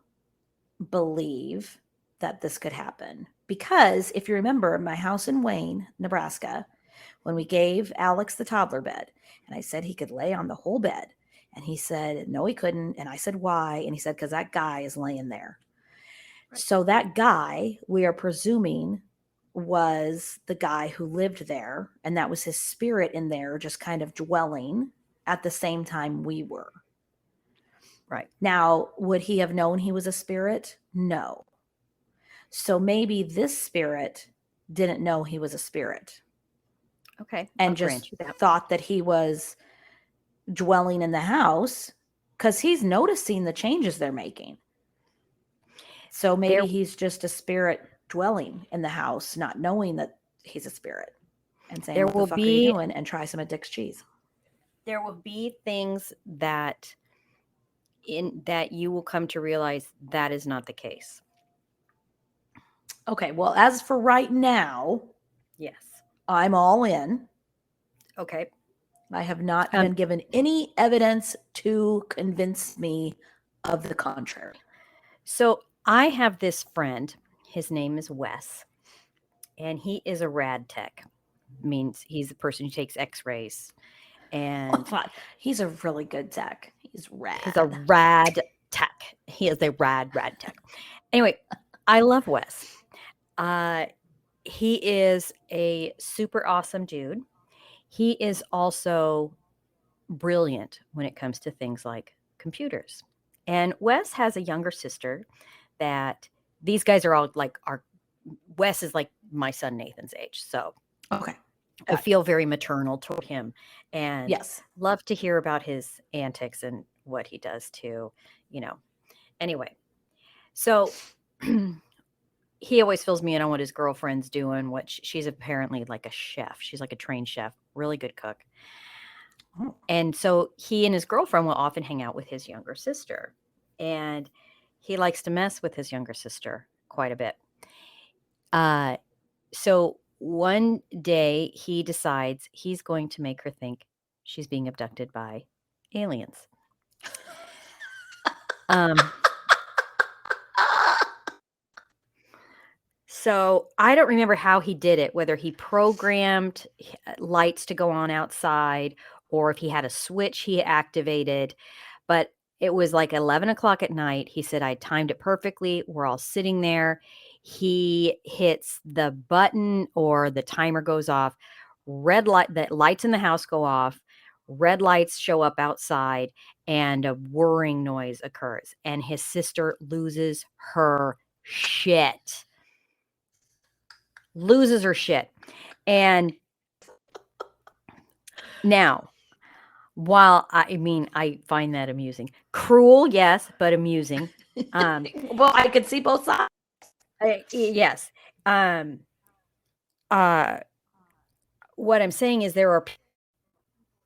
believe that this could happen. Because if you remember my house in Wayne, Nebraska, when we gave Alex the toddler bed, and I said he could lay on the whole bed, and he said, no, he couldn't. And I said, why? And he said, because that guy is laying there. Right. So that guy, we are presuming, was the guy who lived there, and that was his spirit in there, just kind of dwelling at the same time we were. Right. Now, would he have known he was a spirit? No. So maybe this spirit didn't know he was a spirit. Okay. And I'll just grant you that. thought that he was dwelling in the house because he's noticing the changes they're making. So maybe he's just a spirit dwelling in the house, not knowing that he's a spirit and saying, what the fuck are you doing? And try some of Dick's cheese. There will be things that you will come to realize that is not the case. Okay, well, as for right now, yes, I'm all in. Okay. I have not been given any evidence to convince me of the contrary. So I have this friend. His name is Wes, and he is a rad tech. Means he's the person who takes X-rays, and he's a really good tech. He's rad. He's a rad tech. He is a rad tech. Anyway, I love Wes. He is a super awesome dude. He is also brilliant when it comes to things like computers. And Wes has a younger sister that these guys are all like Wes is like my son Nathan's age. So okay. I feel very maternal toward him and yes, love to hear about his antics and what he does to, Anyway, so he always fills me in on what his girlfriend's doing, what she's apparently like a chef. She's like a trained chef, really good cook. Oh. And so he and his girlfriend will often hang out with his younger sister. And he likes to mess with his younger sister quite a bit. So one day he decides he's going to make her think she's being abducted by aliens. So I don't remember how he did it, whether he programmed lights to go on outside or if he had a switch he activated, but it was like 11 o'clock at night. He said, I timed it perfectly. We're all sitting there. He hits the button or the timer goes off red light, the lights in the house go off, red lights show up outside, and a whirring noise occurs. And his sister loses her shit. Loses her shit. And now, while I find that amusing. Cruel, yes, but amusing. Well, I could see both sides. Yes. Um, uh, what I'm saying is there are people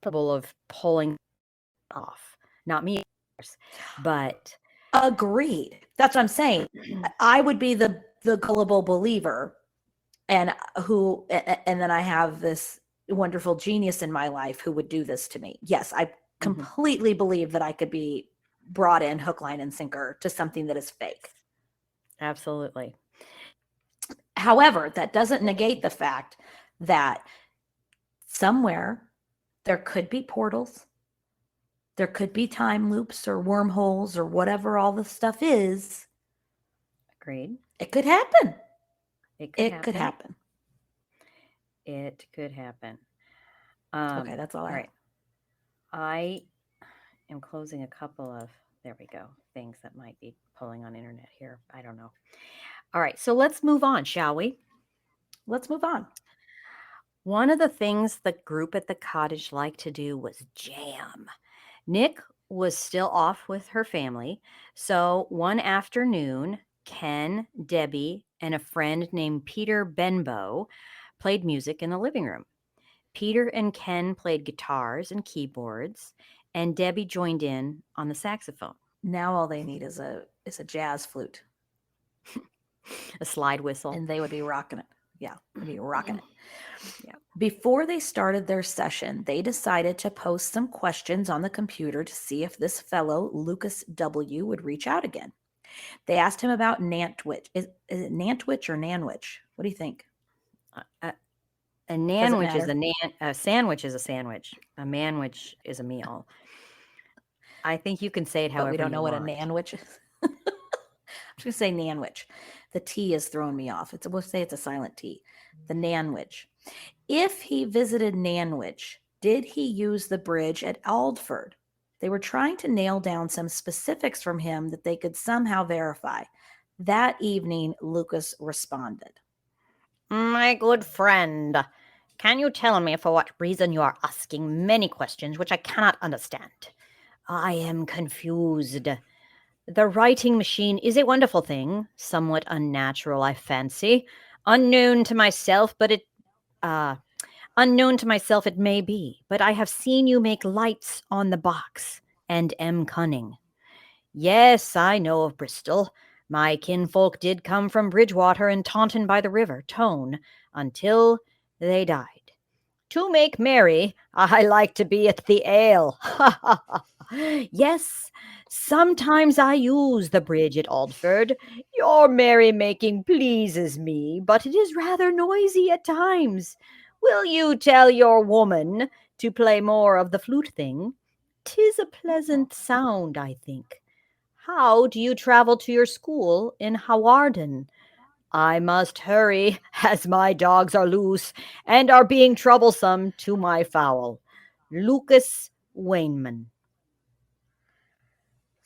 capable of pulling off. Not me, of course, but Agreed. That's what I'm saying. I would be the gullible believer, and then I have this wonderful genius in my life who would do this to me. Yes, I completely believe that I could be brought in hook, line, and sinker to something that is fake. absolutely. However, that doesn't negate the fact that somewhere there could be portals, there could be time loops or wormholes or whatever all the stuff is. Agreed. It could happen. It Could happen. It could happen. Okay, that's all right. I am closing a couple of, there we go, things that might be pulling on internet here. I don't know. All right, so let's move on, shall we? Let's move on. One of the things the group at the cottage liked to do was jam. Nick was still off with her family, so one afternoon, Ken, Debbie, and a friend named Peter Benbow played music in the living room. Peter and Ken played guitars and keyboards, and Debbie joined in on the saxophone. Now all they need is a jazz flute, a slide whistle, and they would be rocking it. Yeah, they'd be rocking it. Yeah. Before they started their session, they decided to post some questions on the computer to see if this fellow, Lucas W., would reach out again. They asked him about Nantwich. Is it Nantwich or Nanwich? What do you think? A nanwich is a sandwich is a sandwich. A manwich is a meal. I think you can say it however you want. But we don't know what a nanwich is. I'm just going to say Nanwich. The T is throwing me off. We'll say it's a silent T. The Nanwich. If he visited Nanwich, did he use the bridge at Aldford? They were trying to nail down some specifics from him that they could somehow verify. That evening, Lucas responded. My good friend, can you tell me for what reason you are asking many questions which I cannot understand? I am confused. The writing machine is a wonderful thing, somewhat unnatural, I fancy. Unknown to myself, it may be, but I have seen you make lights on the box, and am cunning. Yes, I know of Bristol. My kinfolk did come from Bridgewater and Taunton by the river, Tone, until they died. To make merry, I like to be at the ale. Yes, sometimes I use the bridge at Aldford. Your merry-making pleases me, but it is rather noisy at times. Will you tell your woman to play more of the flute thing? 'Tis a pleasant sound, I think. How do you travel to your school in Hawarden? I must hurry, as my dogs are loose and are being troublesome to my fowl. Lucas Wainman.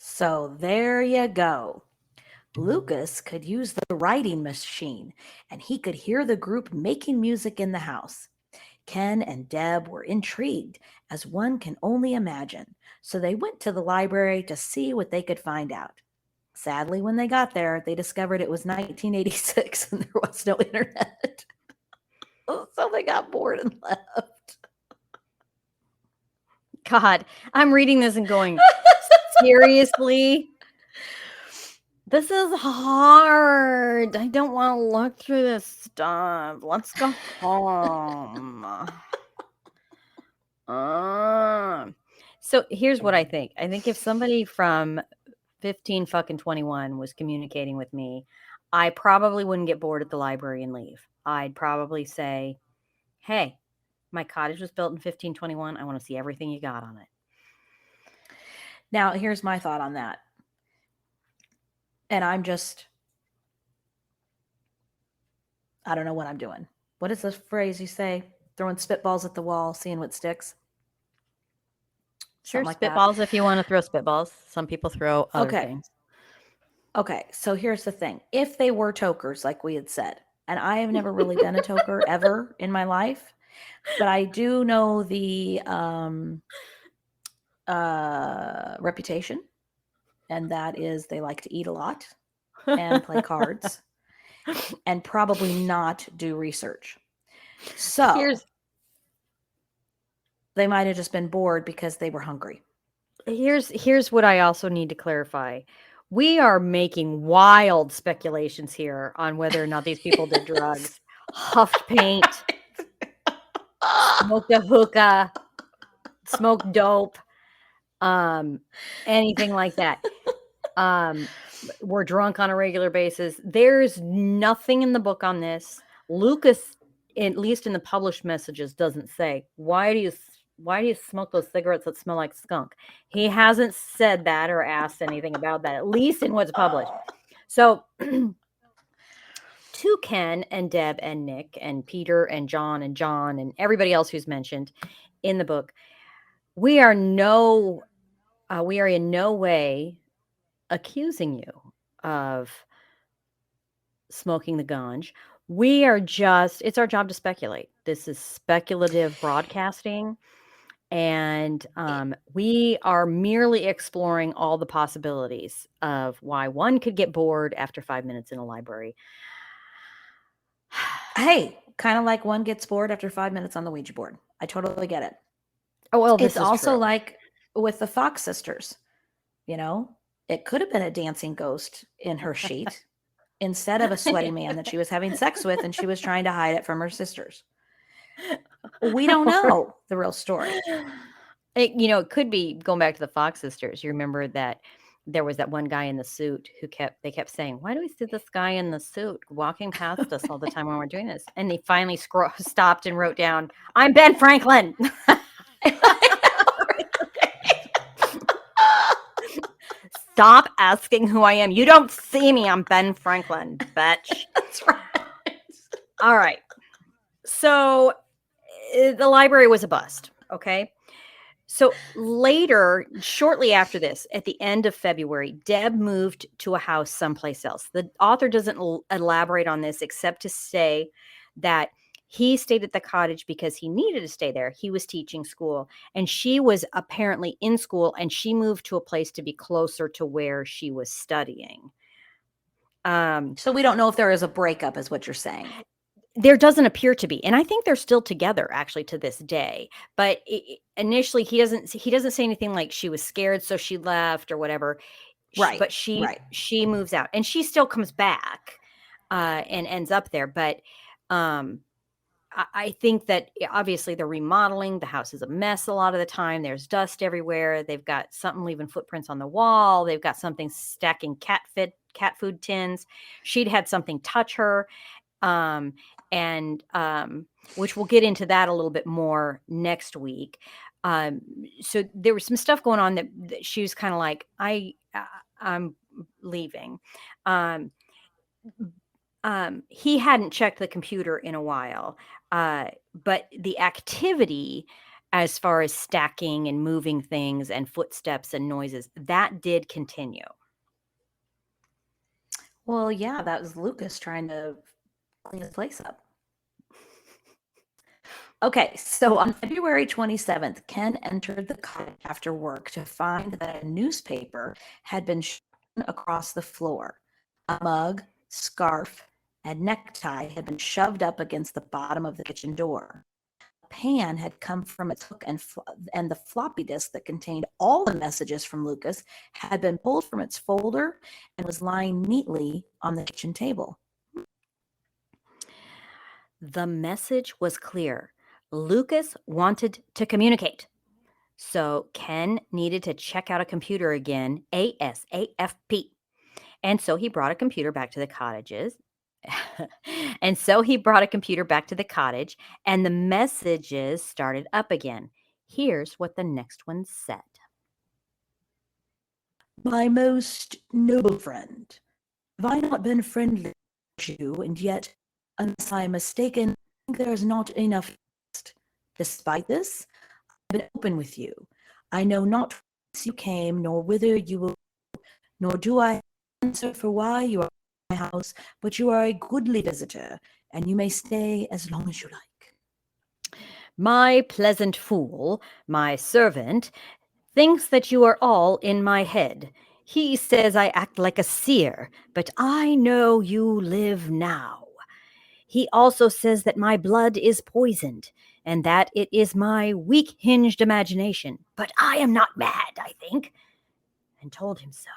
So there you go. Lucas could use the writing machine, and he could hear the group making music in the house. Ken and Deb were intrigued, as one can only imagine, so they went to the library to see what they could find out. Sadly, when they got there, they discovered it was 1986 and there was no internet. So they got bored and left. God, I'm reading this and going, seriously? This is hard. I don't want to look through this stuff. Let's go home. So here's what I think. I think if somebody from 15 fucking 21 was communicating with me, I probably wouldn't get bored at the library and leave. I'd probably say, hey, my cottage was built in 1521. I want to see everything you got on it. Now, here's my thought on that. And I don't know what I'm doing. What is the phrase you say? throwing spitballs at the wall, seeing what sticks. Sure, Something like that. spitballs if you want to throw spitballs. Some people throw other Okay. things. Okay, so here's the thing. If they were tokers, like we had said, and I have never really been a toker ever in my life, but I do know the reputation, and that is they like to eat a lot and play cards and probably not do research. So they might have just been bored because they were hungry. Here's what I also need to clarify. We are making wild speculations here on whether or not these people did drugs, huffed paint, smoked a hookah, smoked dope, anything like that. Were drunk on a regular basis. There's nothing in the book on this. Lucas, at least in the published messages, doesn't say, why do you smoke those cigarettes that smell like skunk? He hasn't said that or asked anything about that, at least in what's published. So to Ken and Deb and Nick and Peter and John and everybody else who's mentioned in the book, we are in no way accusing you of smoking the ganj. We are it's our job to speculate. This is speculative broadcasting. And we are merely exploring all the possibilities of why one could get bored after 5 minutes in a library. Hey, kind of like one gets bored after 5 minutes on the Ouija board. I totally get it. Oh, well, it's also true. Like with the Fox sisters, it could have been a dancing ghost in her sheet instead of a sweaty man that she was having sex with, and she was trying to hide it from her sisters. We don't know the real story. It could be going back to the Fox sisters. You remember that there was that one guy in the suit who kept saying, why do we see this guy in the suit walking past us all the time when we're doing this? And he finally stopped and wrote down, I'm Ben Franklin. Stop asking who I am. You don't see me. I'm Ben Franklin, bitch. That's right. All right. So the library was a bust. Okay. So later, shortly after this, at the end of February, Deb moved to a house someplace else. The author doesn't elaborate on this except to say that he stayed at the cottage because he needed to stay there. He was teaching school, and she was apparently in school, and she moved to a place to be closer to where she was studying. So we don't know if there is a breakup, is what you're saying. There doesn't appear to be, and I think they're still together actually to this day. But initially, he doesn't say anything like she was scared, so she left or whatever. Right. But she moves out, and she still comes back and ends up there. But I think that obviously they're remodeling. The house is a mess a lot of the time. There's dust everywhere. They've got something leaving footprints on the wall. They've got something stacking cat food tins. She'd had something touch her. Which we'll get into that a little bit more next week. So there was some stuff going on that she was kind of like, I'm leaving. He hadn't checked the computer in a while, but the activity as far as stacking and moving things and footsteps and noises, that did continue. Well, yeah, that was Lucas trying to clean his place up. Okay, so on February 27th, Ken entered the cottage after work to find that a newspaper had been shown across the floor. A mug, scarf, and necktie had been shoved up against the bottom of the kitchen door. A pan had come from its hook, and the floppy disk that contained all the messages from Lucas had been pulled from its folder and was lying neatly on the kitchen table. The message was clear. Lucas wanted to communicate. So Ken needed to check out a computer again, ASAP. And so he brought a computer back to the cottages. And the messages started up again. Here's what the next one said. My most noble friend, have I not been friendly to you, and yet, unless I am mistaken, there is not enough trust. Despite this, I've been open with you. I know not whence you came, nor whither you will, nor do I answer for why you are in my house, but you are a goodly visitor, and you may stay as long as you like. My pleasant fool, my servant, thinks that you are all in my head. He says I act like a seer, but I know you live now. He also says that my blood is poisoned, and that it is my weak-hinged imagination. But I am not mad, I think, and told him so.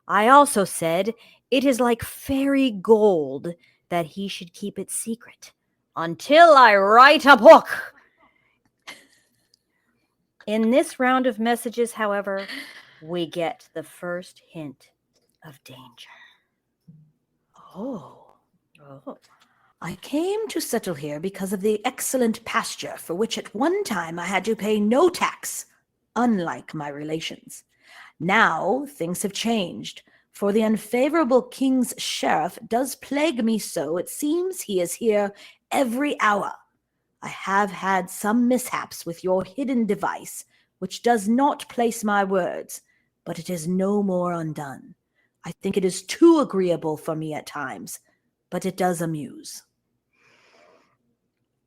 I also said it is like fairy gold, that he should keep it secret until I write a book. In this round of messages, however, we get the first hint of danger. Oh. Oh. I came to settle here because of the excellent pasture for which at one time I had to pay no tax, unlike my relations. Now things have changed, for the unfavorable king's sheriff does plague me so it seems he is here every hour. I have had some mishaps with your hidden device, which does not place my words, but it is no more undone. I think it is too agreeable for me at times, but it does amuse.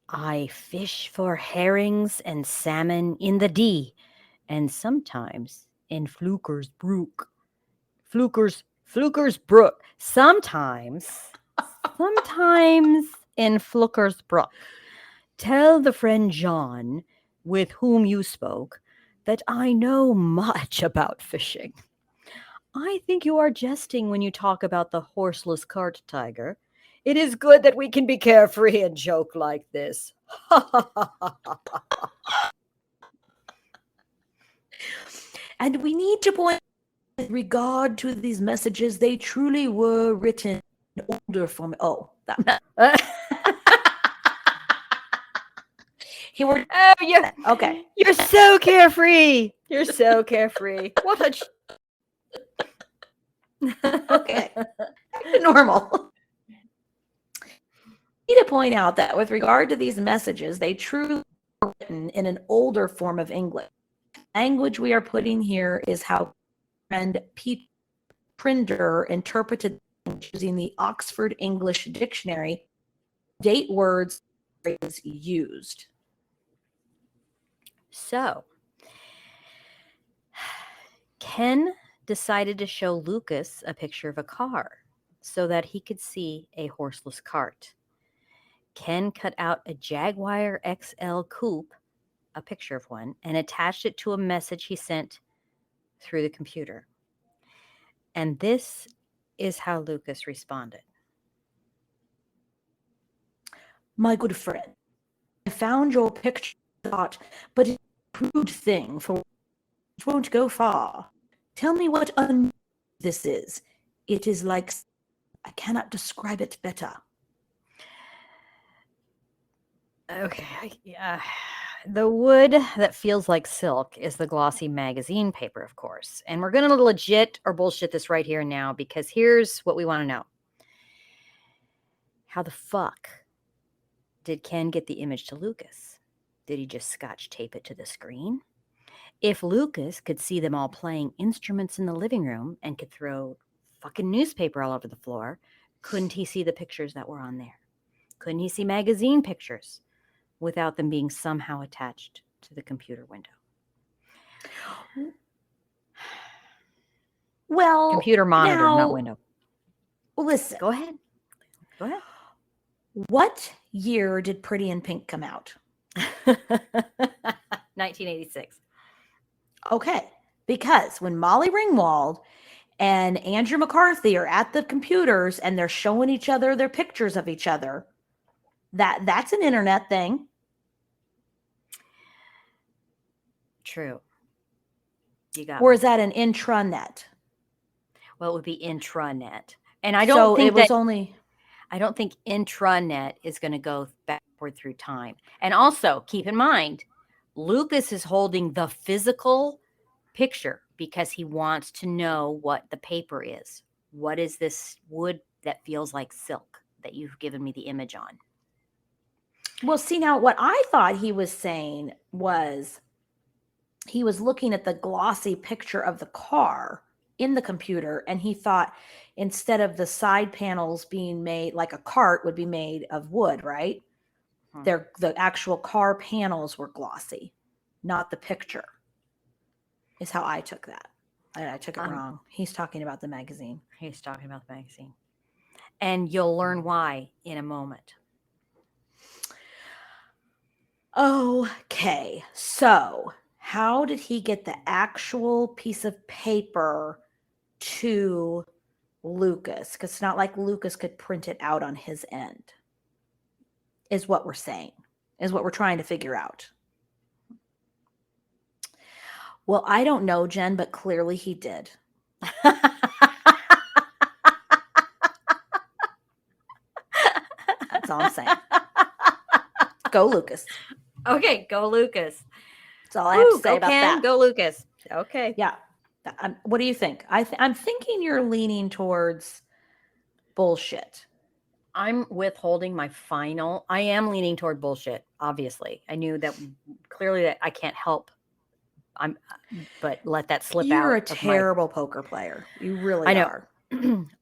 I fish for herrings and salmon in the Dee, and sometimes in Fluker's Brook. Fluker's Brook. Sometimes in Fluker's Brook. Tell the friend John, with whom you spoke, that I know much about fishing. I think you are jesting when you talk about the horseless cart, Tiger. It is good that we can be carefree and joke like this. And we need to point with regard to these messages, they truly were written in older form. Oh, that. He were Oh, yeah. okay. You're so carefree. You're so carefree. What a. Okay. Back to normal. I need to point out that with regard to these messages, they truly were written in an older form of English. Language we are putting here is how friend Pete Prinder interpreted using the Oxford English Dictionary, date words used. So, Ken decided to show Lucas a picture of a car so that he could see a horseless cart. Ken cut out a Jaguar XL coupe, a picture of one, and attached it to a message he sent through the computer. And this is how Lucas responded. My good friend, I found your picture, thought, but it's a crude thing, for it won't go far. Tell me what this is. It is like, I cannot describe it better. Okay, yeah. The wood that feels like silk is the glossy magazine paper, of course. And we're going to legit or bullshit this right here and now, because here's what we want to know. How the fuck did Ken get the image to Lucas? Did he just scotch tape it to the screen? If Lucas could see them all playing instruments in the living room and could throw fucking newspaper all over the floor, couldn't he see the pictures that were on there? Couldn't he see magazine pictures without them being somehow attached to the computer window? Well, computer monitor, now, not window. Listen. Go ahead. What year did Pretty in Pink come out? 1986. Okay, because when Molly Ringwald and Andrew McCarthy are at the computers and they're showing each other their pictures of each other, that's an internet thing. True. You got Or me. is that an intranet? Well, it would be intranet. And I don't think it was only... I don't think intranet is going to go backward through time. And also, keep in mind, Lucas is holding the physical picture because he wants to know what the paper is. What is this wood that feels like silk that you've given me the image on? Well, see, now what I thought he was saying was he was looking at the glossy picture of the car in the computer, and he thought instead of the side panels being made like a cart would be made of wood, right? The actual car panels were glossy, not the picture, is how I took that. I took it wrong. He's talking about the magazine. He's talking about the magazine. And you'll learn why in a moment. Okay, so how did he get the actual piece of paper to Lucas? Because it's not like Lucas could print it out on his end, is what we're saying, is what we're trying to figure out. Well, I don't know, Jen, but clearly he did. That's all I'm saying. Go, Lucas. Okay, go, Lucas. That's all I have to say about Ken, that. Go, Lucas. Okay. Yeah. What do you think? I'm thinking you're leaning towards bullshit. I'm withholding my final. I am leaning toward bullshit, obviously. I knew that clearly that I can't help. But let that slip out. You're a terrible poker player. You really I know. are.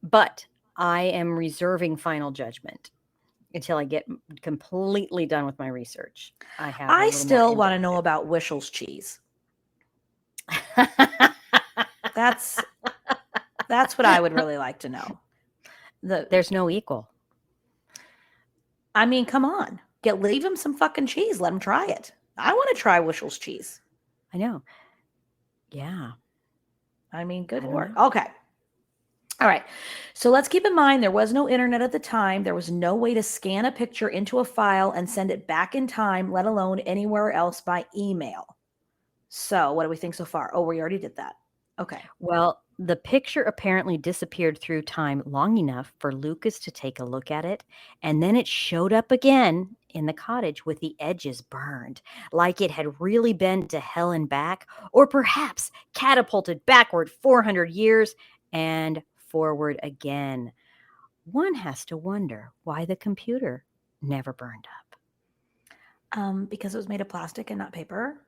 But I am reserving final judgment until I get completely done with my research. I still want to know about Wishel's cheese. That's what I would really like to know. There's no equal. I mean, come on. Leave him some fucking cheese. Let him try it. I want to try Wishel's cheese. I know. Yeah. I mean, good Lord. Okay. All right. So let's keep in mind there was no internet at the time. There was no way to scan a picture into a file and send it back in time, let alone anywhere else by email. So what do we think so far? Oh, we already did that. Okay. Well, the picture apparently disappeared through time long enough for Lucas to take a look at it, and then it showed up again in the cottage with the edges burned, like it had really been to hell and back, or perhaps catapulted backward 400 years and forward again. One has to wonder why the computer never burned up. Because it was made of plastic and not paper.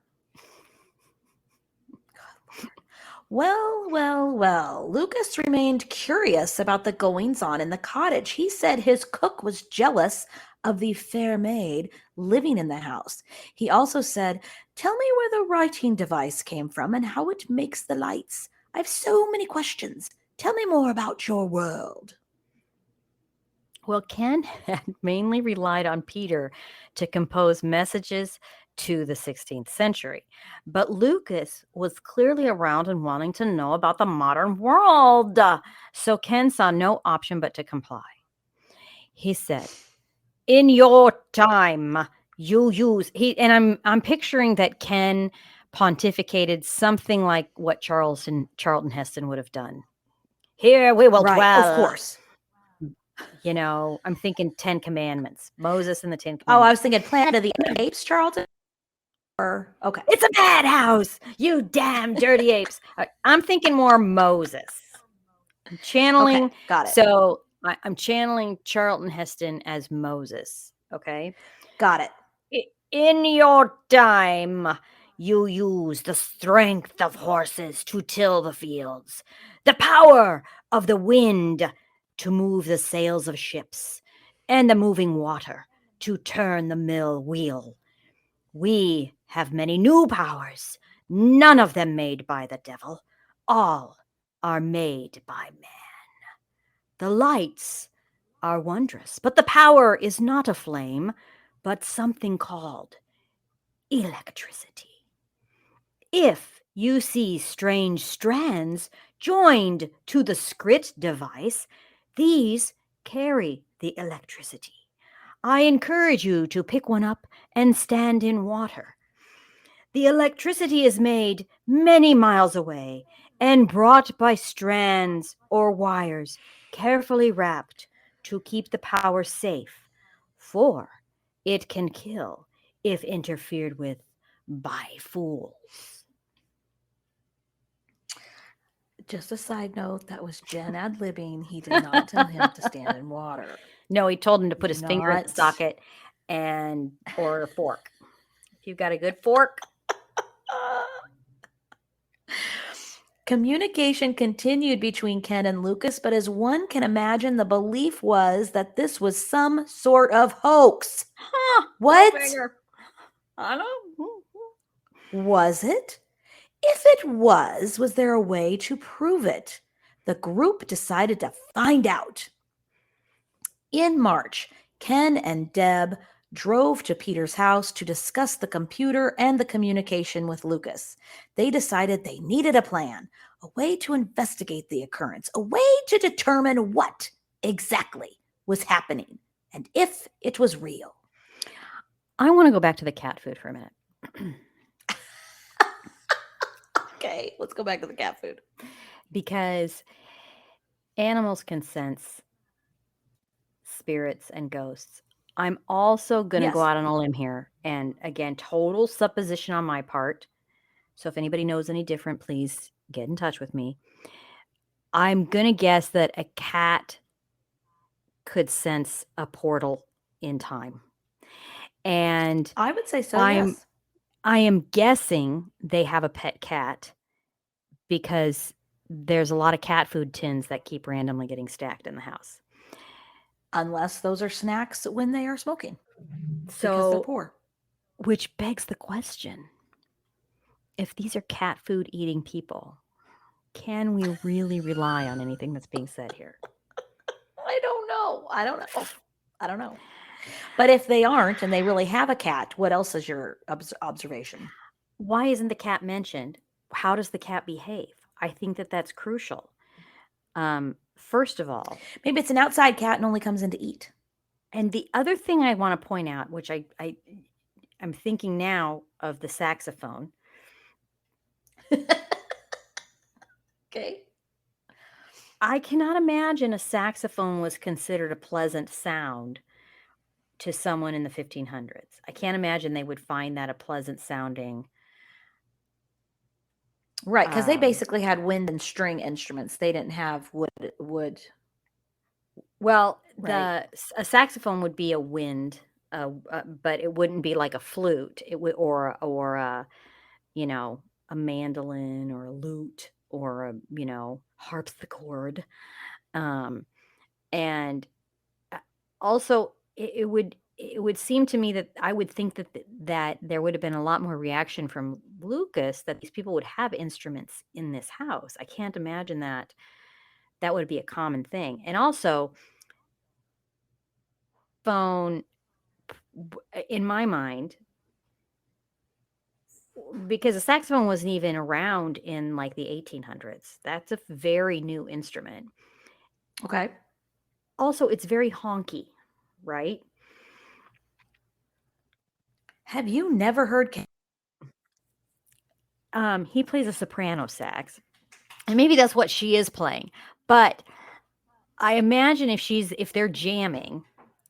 Well. Lucas remained curious about the goings-on in the cottage. He said his cook was jealous of the fair maid living in the house. He also said, "Tell me where the writing device came from and how it makes the lights. I have so many questions. Tell me more about your world." Well, Ken had mainly relied on Peter to compose messages to the 16th century, but Lucas was clearly around and wanting to know about the modern world. So Ken saw no option but to comply. He said, "In your time, you use," I'm picturing that Ken pontificated something like what Charlton Heston would have done. "Here we will dwell." Of course. You know, I'm thinking 10 Commandments. Moses and the 10 Commandments. Oh, I was thinking Planet of the Apes, Charlton. Okay. It's a madhouse, you damn dirty apes. I'm thinking more Moses. I'm channeling. Okay, got it. So I'm channeling Charlton Heston as Moses. Okay. Got it. In your time, you use the strength of horses to till the fields, the power of the wind to move the sails of ships, and the moving water to turn the mill wheel. We have many new powers, none of them made by the devil. All are made by man. The lights are wondrous, but the power is not a flame, but something called electricity. If you see strange strands joined to the scrit device, these carry the electricity. I encourage you to pick one up and stand in water. The electricity is made many miles away and brought by strands or wires carefully wrapped to keep the power safe, for it can kill if interfered with by fools. Just a side note, that was Jen ad-libbing. He did not tell him to stand in water. No, he told him to put his finger in the socket or a fork. If you've got a good fork. Communication continued between Ken and Lucas, but as one can imagine, the belief was that this was some sort of hoax. Huh, What? I know. Was it? If it was there a way to prove it? The group decided to find out. In March, Ken and Deb drove to Peter's house to discuss the computer and the communication with Lucas. They decided they needed a plan, a way to investigate the occurrence, a way to determine what exactly was happening and if it was real. I want to go back to the cat food for a minute. Okay, let's go back to the cat food. Because animals can sense spirits and ghosts. I'm also going to go Yes. out on a limb here. And again, total supposition on my part. So if anybody knows any different, please get in touch with me. I'm going to guess that a cat could sense a portal in time. And I would say so, I'm yes. I am guessing they have a pet cat because there's a lot of cat food tins that keep randomly getting stacked in the house. Unless those are snacks when they are smoking because they're So, poor. which begs the question, if these are cat food eating people, can we really rely on anything that's being said here? I don't know. But if they aren't and they really have a cat, what else is your observation? Why isn't the cat mentioned? How does the cat behave? I think that that's crucial. First of all, Maybe it's an outside cat and only comes in to eat. and the other thing I want to point out, which I'm thinking now of the saxophone. Okay. I cannot imagine a saxophone was considered a pleasant sound to someone in the 1500s. I can't imagine they would find that a pleasant sounding. Right, because they basically had wind and string instruments. They didn't have wood. Well, Right. a saxophone would be a wind, but it wouldn't be like a flute. It would or a a mandolin or a lute or a harpsichord, and also it would seem to me that I would think that there would have been a lot more reaction from Lucas that these people would have instruments in this house. I can't imagine that would be a common thing. And also, phone in my mind, because the saxophone wasn't even around in like the 1800s. That's a very new instrument. Okay. Also, it's very honky, right? Have you never heard? He plays a soprano sax, and maybe that's what she is playing. But I imagine if they're jamming,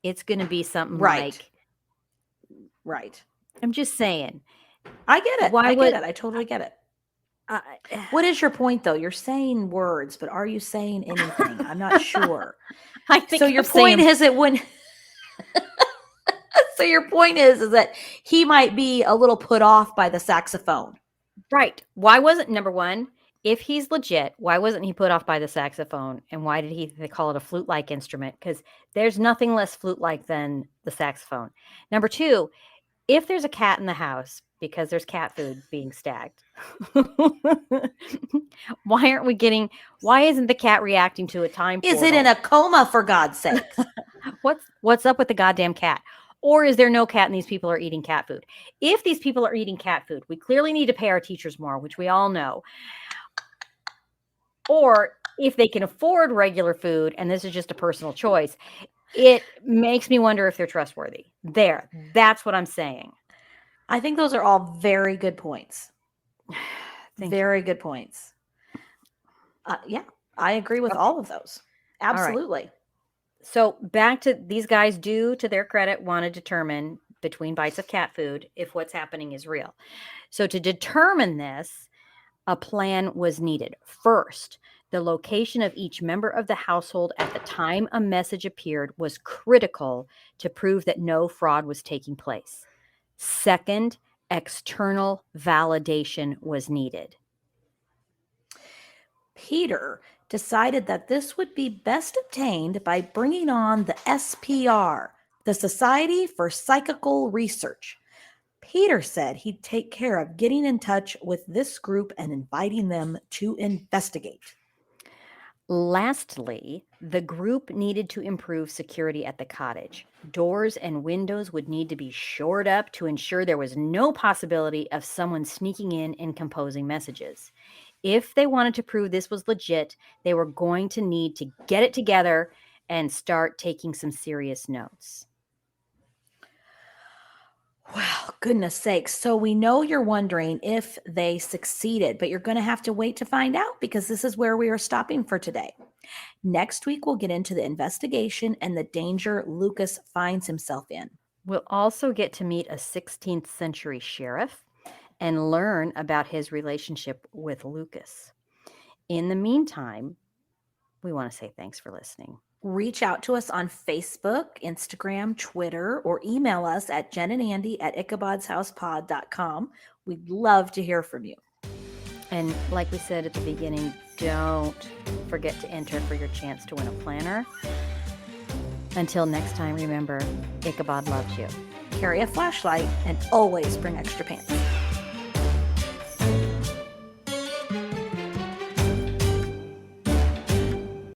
it's going to be something Right. like. Right. I'm just saying. I get it. Why I would get it. I totally get it. uh, What is your point, though? You're saying words, but are you saying anything? I'm not sure. I think So your I'm point saying, is it when. So your point is that he might be a little put off by the saxophone. right? Why wasn't number one? If he's legit, why wasn't he put off by the saxophone? And why did they call it a flute-like instrument? Because there's nothing less flute-like than the saxophone. Number two, if there's a cat in the house because there's cat food being stacked, why isn't the cat reacting to a time portal? Is it in a coma, for God's sakes? What's up with the goddamn cat? Or is there no cat and these people are eating cat food? If these people are eating cat food, we clearly need to pay our teachers more, which we all know. Or if they can afford regular food, and this is just a personal choice, it makes me wonder if they're trustworthy. That's what I'm saying. I think those are all very good points. Very good points. Yeah, I agree with all of those. Absolutely. Right. So back to these guys do, to their credit, want to determine between bites of cat food if what's happening is real. So to determine this, a plan was needed. First, The location of each member of the household at the time a message appeared was critical to prove that no fraud was taking place. Second, external validation was needed. Peter decided that this would be best obtained by bringing on the SPR, the Society for Psychical Research. Peter said he'd take care of getting in touch with this group and inviting them to investigate. Lastly, the group needed to improve security at the cottage. Doors and windows would need to be shored up to ensure there was no possibility of someone sneaking in and composing messages. If they wanted to prove this was legit, they were going to need to get it together and start taking some serious notes. Well, goodness sakes. So we know you're wondering if they succeeded, but you're going to have to wait to find out because this is where we are stopping for today. Next week, we'll get into the investigation and the danger Lucas finds himself in. We'll also get to meet a 16th century sheriff and learn about his relationship with Lucas. In the meantime, we want to say thanks for listening. Reach out to us on Facebook, Instagram, Twitter, or email us at jenandandy@ichabod'shousepod.com. We'd love to hear from you. And like we said at the beginning, don't forget to enter for your chance to win a planner. Until next time, remember, Ichabod loves you. Carry a flashlight and always bring extra pants.